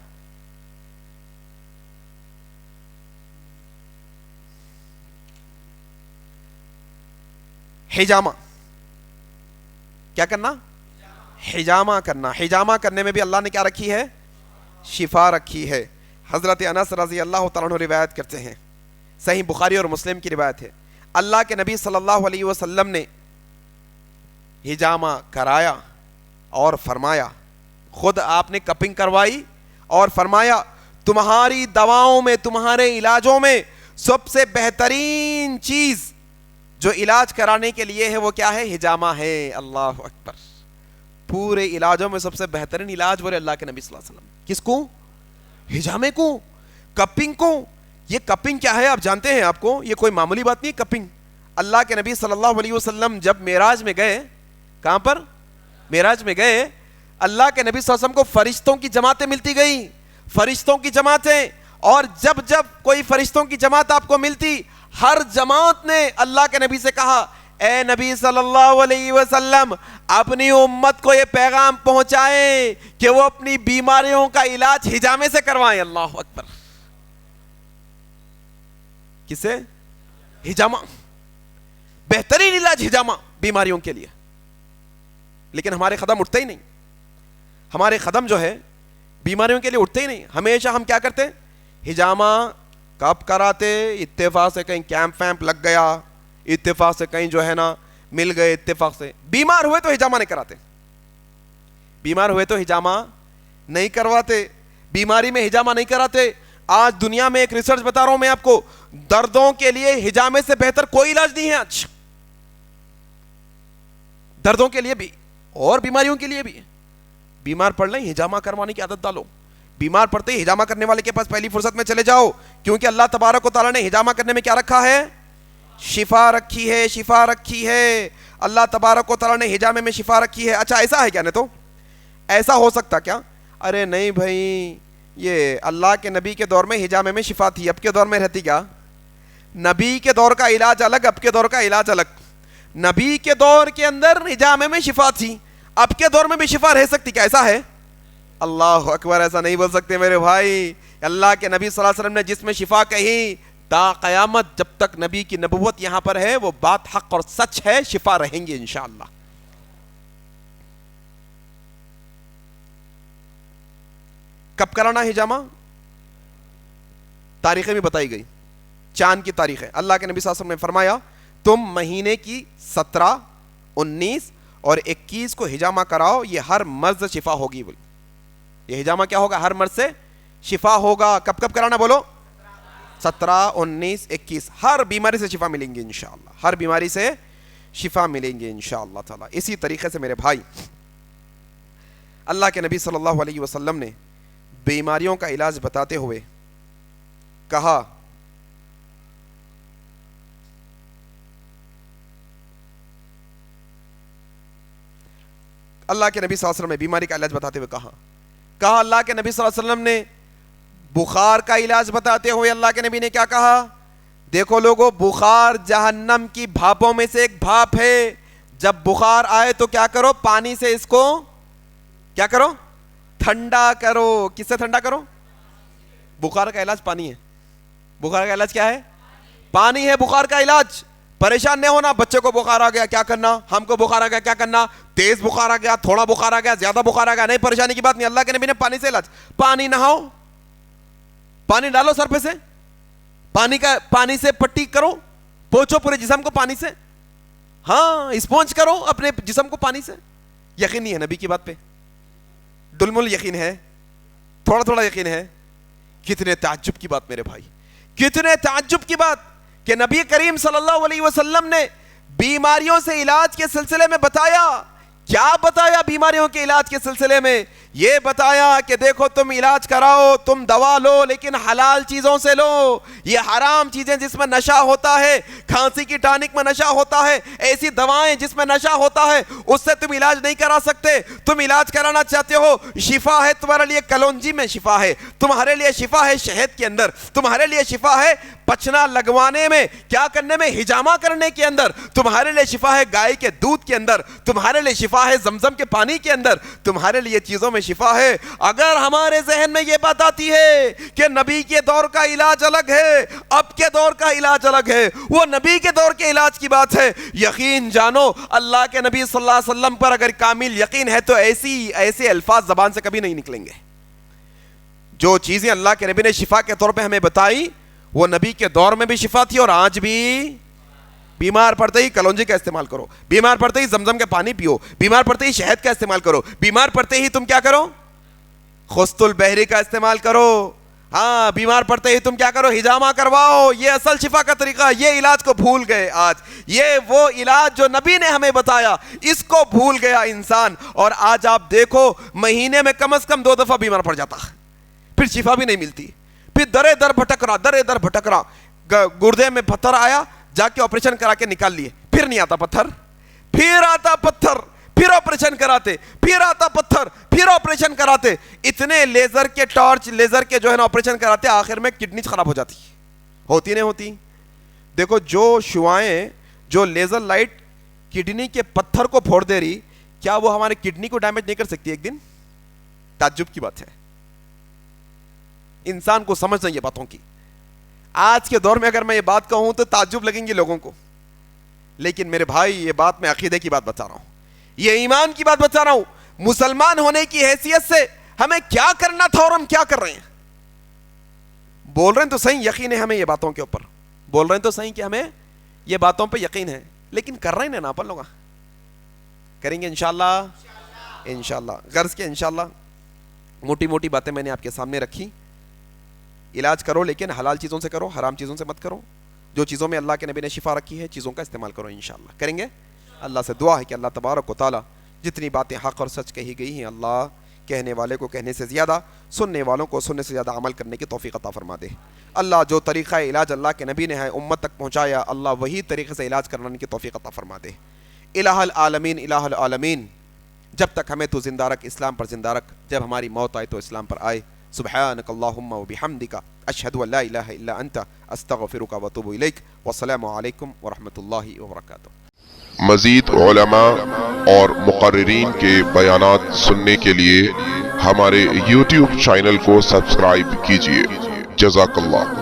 حجامہ, کیا کرنا؟ حجامہ کرنا. حجامہ کرنے میں بھی اللہ نے کیا رکھی ہے؟ شفا رکھی ہے. حضرت انس رضی اللہ تعالیٰ عنہ روایت کرتے ہیں, صحیح بخاری اور مسلم کی روایت ہے, اللہ کے نبی صلی اللہ علیہ وسلم نے حجامہ کرایا اور فرمایا, خود آپ نے کپنگ کروائی اور فرمایا تمہاری دواؤں میں, تمہارے علاجوں میں سب سے بہترین چیز جو علاج کرانے کے لیے ہے وہ کیا ہے؟ حجامہ ہے. اللہ اکبر. پورے علاجوں میں سب سے بہترین علاج بولے اللہ کے نبی صلی اللہ علیہ وسلم. کس کو؟ حجامے کو, کپنگ کو. یہ کپنگ کیا ہے آپ جانتے ہیں؟ آپ کو یہ کوئی معمولی بات نہیں. کپنگ, اللہ کے نبی صلی اللہ علیہ وسلم جب معراج میں گئے, کہاں پر؟ معراج میں گئے, اللہ کے نبی صلی اللہ علیہ وسلم کو فرشتوں کی جماعتیں ملتی گئی, فرشتوں کی جماعتیں. اور جب جب کوئی فرشتوں کی جماعت آپ کو ملتی, ہر جماعت نے اللہ کے نبی سے کہا اے نبی صلی اللہ علیہ وسلم اپنی امت کو یہ پیغام پہنچائیں کہ وہ اپنی بیماریوں کا علاج حجامے سے کروائیں. اللہ اکبر. کسے؟ حجامہ. بہترین علاج حجامہ بیماریوں کے لیے. لیکن ہمارے قدم اٹھتے ہی نہیں. ہمارے قدم جو ہے بیماریوں کے لیے اٹھتے ہی نہیں. ہمیشہ ہم کیا کرتے؟ حجامہ کب کراتے؟ اتفاق سے کہیں کیمپ ویمپ لگ گیا, اتفاق سے کہیں جو ہے نا مل گئے, اتفاق سے. بیمار ہوئے تو حجامہ نہیں کراتے, بیمار ہوئے تو حجامہ نہیں کرواتے, بیماری میں حجامہ نہیں کراتے. آج دنیا میں ایک ریسرچ بتا رہا ہوں میں آپ کو, دردوں کے لیے حجامے سے بہتر کوئی علاج نہیں ہے آج. دردوں کے لیے بھی اور بیماریوں کے لیے بھی. بیمار پڑ لیں حجامہ کروانے کی عادت ڈالو. بیمار پڑتے ہی حجامہ کرنے والے کے پاس پہلی فرصت میں چلے جاؤ, کیونکہ اللہ تبارک و تعالیٰ نے حجامہ کرنے میں کیا رکھا ہے؟ شفا رکھی ہے. شفا رکھی ہے. اللہ تبارک و تعالیٰ نے حجامے میں شفا رکھی ہے. اچھا ایسا ہے کیا؟ نہیں تو ایسا ہو سکتا کیا؟ ارے نہیں بھائی, یہ اللہ کے نبی کے دور میں حجامے میں شفا تھی, اب کے دور میں رہتی کیا؟ نبی کے دور کا علاج الگ, اب کے دور کا علاج الگ. نبی کے دور کے اندر حجامے میں شفا تھی, اب کے دور میں بھی شفا رہ سکتی کیا؟ ایسا ہے؟ اللہ اکبر. ایسا نہیں بول سکتے میرے بھائی. اللہ کے نبی صلی اللہ علیہ وسلم نے جس میں شفا کہی, تا قیامت جب تک نبی کی نبوت یہاں پر ہے وہ بات حق اور سچ ہے, شفا رہیں گی انشاءاللہ. کب کرانا حجامہ؟ تاریخیں بھی بتائی گئی, چاند کی تاریخ ہے. اللہ کے نبی صلی اللہ علیہ وسلم نے فرمایا تم مہینے کی 17, 19 اور 21 کو حجامہ کراؤ, یہ ہر مرض سے شفا ہوگی. یہ حجامہ کیا ہوگا؟ ہر مرض سے شفا ہوگا. کب کب کرانا بولو؟ 17, 19, 21. ہر بیماری سے شفا ملیں گے انشاءاللہ, ہر بیماری سے شفا ملیں گے انشاءاللہ تعالی. اسی طریقے سے میرے بھائی اللہ کے نبی صلی اللہ علیہ وسلم نے بیماریوں کا علاج بتاتے ہوئے کہا اللہ کے نبی صلی اللہ علیہ وسلم نے بیماری کا علاج بتاتے ہوئے کہا اللہ کے نبی صلی اللہ علیہ وسلم نے بخار کا علاج بتاتے ہوئے اللہ کے نبی نے کیا کہا؟ دیکھو لوگو، بخار جہنم کی بھاپوں میں سے ایک بھاپ ہے. جب بخار آئے تو کیا کرو؟ پانی سے اس کو کیا کرو؟ ٹھنڈا کرو. کس سے ٹھنڈا کرو؟ بخار کا علاج پانی ہے. بخار کا علاج کیا ہے؟ پانی ہے بخار کا علاج. پریشان نہیں ہونا. بچے کو بخار آ گیا کیا کرنا؟ ہم کو بخار آ گیا کیا کرنا؟ تیز بخار آ گیا، تھوڑا بخار آ گیا، زیادہ بخار آ گیا، نہیں، پریشانی کی بات نہیں. اللہ کے نبی نے پانی سے علاج. پانی نہاؤ، پانی ڈالو سر پہ سے، پانی سے پٹی کرو، پوچھو پورے جسم کو پانی سے. ہاں، اسپونج کرو اپنے جسم کو پانی سے. یقین نہیں ہے نبی کی بات پہ؟ ڈلمل یقین ہے، تھوڑا تھوڑا یقین ہے. کتنے تعجب کی بات میرے بھائی، کتنے تعجب کی بات کہ نبی کریم صلی اللہ علیہ وسلم نے بیماریوں سے علاج کے سلسلے میں بتایا. کیا بتایا بیماریوں کے علاج کے سلسلے میں؟ یہ بتایا کہ دیکھو تم علاج کراؤ، تم دوا لو لیکن حلال چیزوں سے لو. یہ حرام چیزیں جس میں نشہ ہوتا ہے، کھانسی کی ٹانک میں نشہ ہوتا ہے، ایسی دوائیں جس میں نشہ ہوتا ہے، اس سے تم علاج نہیں کرا سکتے. تم علاج کرانا چاہتے ہو، شفا ہے تمہارے لیے کلونجی میں، شفا ہے تمہارے لیے، شفا ہے شہد کے اندر، تمہارے لیے شفا ہے پچنا لگوانے میں، کیا کرنے میں؟ ہجامہ کرنے کے اندر. تمہارے لیے شفا ہے گائے کے دودھ کے اندر، تمہارے لیے شفا ہے زمزم کے پانی کے اندر، تمہارے لیے چیزوں میں شفا ہے. اگر ہمارے ذہن میں یہ بات آتی ہے کہ نبی کے دور کا علاج الگ ہے، اب کے دور کا علاج الگ ہے، وہ نبی کے دور کے علاج کی بات ہے، یقین جانو اللہ کے نبی صلی اللہ علیہ وسلم پر اگر کامل یقین ہے تو ایسے الفاظ زبان سے کبھی نہیں نکلیں گے. جو چیزیں اللہ کے نبی نے شفا کے طور پہ ہمیں بتائی، وہ نبی کے دور میں بھی شفا تھی اور آج بھی. بیمار پڑتے ہی کلونجی کا استعمال کرو، بیمار پڑتے ہی زمزم کے پانی پیو، بیمار پڑتے ہی شہد کا استعمال کرو، بیمار پڑتے ہی تم کیا کرو؟ خست البحری کا استعمال کرو. ہاں، بیمار پڑتے ہی تم کیا کرو؟ ہجامہ کرواؤ. یہ اصل شفا کا طریقہ. یہ علاج کو بھول گئے آج. یہ وہ علاج جو نبی نے ہمیں بتایا، اس کو بھول گیا انسان. اور آج آپ دیکھو مہینے میں کم از کم 2 دفعہ بیمار پڑ جاتا، پھر شفا بھی نہیں ملتی، پھر درے در بھٹک رہا. گردے میں پتھر آیا، جا کے آپریشن کرا کے نکال لیے، پھر نہیں آتا پتھر، پھر آتا پتھر، پھر آپریشن کراتے، پھر آتا پتھر، پھر آپریشن کراتے. اتنے لیزر کے ٹارچ، لیزر کے جو ہے نا آپریشن کراتے، آخر میں کڈنی خراب ہو جاتی. ہوتی نہیں ہوتی؟ دیکھو جو شعاعیں، جو لیزر لائٹ کڈنی کے پتھر کو پھوڑ دے رہی، کیا وہ ہمارے کڈنی کو ڈیمیج نہیں کر سکتی ایک دن؟ تعجب کی بات ہے. انسان کو سمجھ نہیں یہ باتوں کی. آج کے دور میں اگر میں یہ بات کہوں تو تعجب لگیں گے لوگوں کو، لیکن میرے بھائی یہ بات میں عقیدے کی بات بتا رہا ہوں، یہ ایمان کی بات بتا رہا ہوں. مسلمان ہونے کی حیثیت سے ہمیں کیا کرنا تھا اور ہم کیا کر رہے ہیں. بول رہے ہیں تو صحیح یقین ہے ہمیں یہ باتوں کے اوپر، بول رہے ہیں تو صحیح کہ ہمیں یہ باتوں پہ یقین ہے، لیکن کر رہے ہیں نا اپن لوگ. کریں گے انشاءاللہ. انشاءاللہ غرض کے انشاءاللہ موٹی موٹی باتیں میں نے آپ کے سامنے رکھی. علاج کرو لیکن حلال چیزوں سے کرو، حرام چیزوں سے مت کرو. جو چیزوں میں اللہ کے نبی نے شفا رکھی ہے چیزوں کا استعمال کرو. انشاءاللہ کریں گے. اللہ سے دعا ہے کہ اللہ تبارک و تعالی جتنی باتیں حق اور سچ کہی گئی ہیں، اللہ کہنے والے کو کہنے سے زیادہ، سننے والوں کو سننے سے زیادہ عمل کرنے کی توفیق عطا فرما دے. اللہ جو طریقہ علاج اللہ کے نبی نے ہے امت تک پہنچایا، اللہ وہی طریقے سے علاج کرنے کی توفیق عطا فرما دے. الہ العالمین، الہ العالمین، جب تک ہمیں تو زندہ رکھ، اسلام پر زندہ رکھ. جب ہماری موت آئے تو اسلام پر آئے. سبحانک اللہم و بحمدک، اشہد ان لا الہ الا انت، استغفرک و اتوب الیک. والسلام علیکم ورحمۃ اللہ وبرکاتہ. مزید علماء اور مقررین کے بیانات سننے کے لیے ہمارے YouTube چینل کو سبسکرائب کیجیے. جزاک اللہ.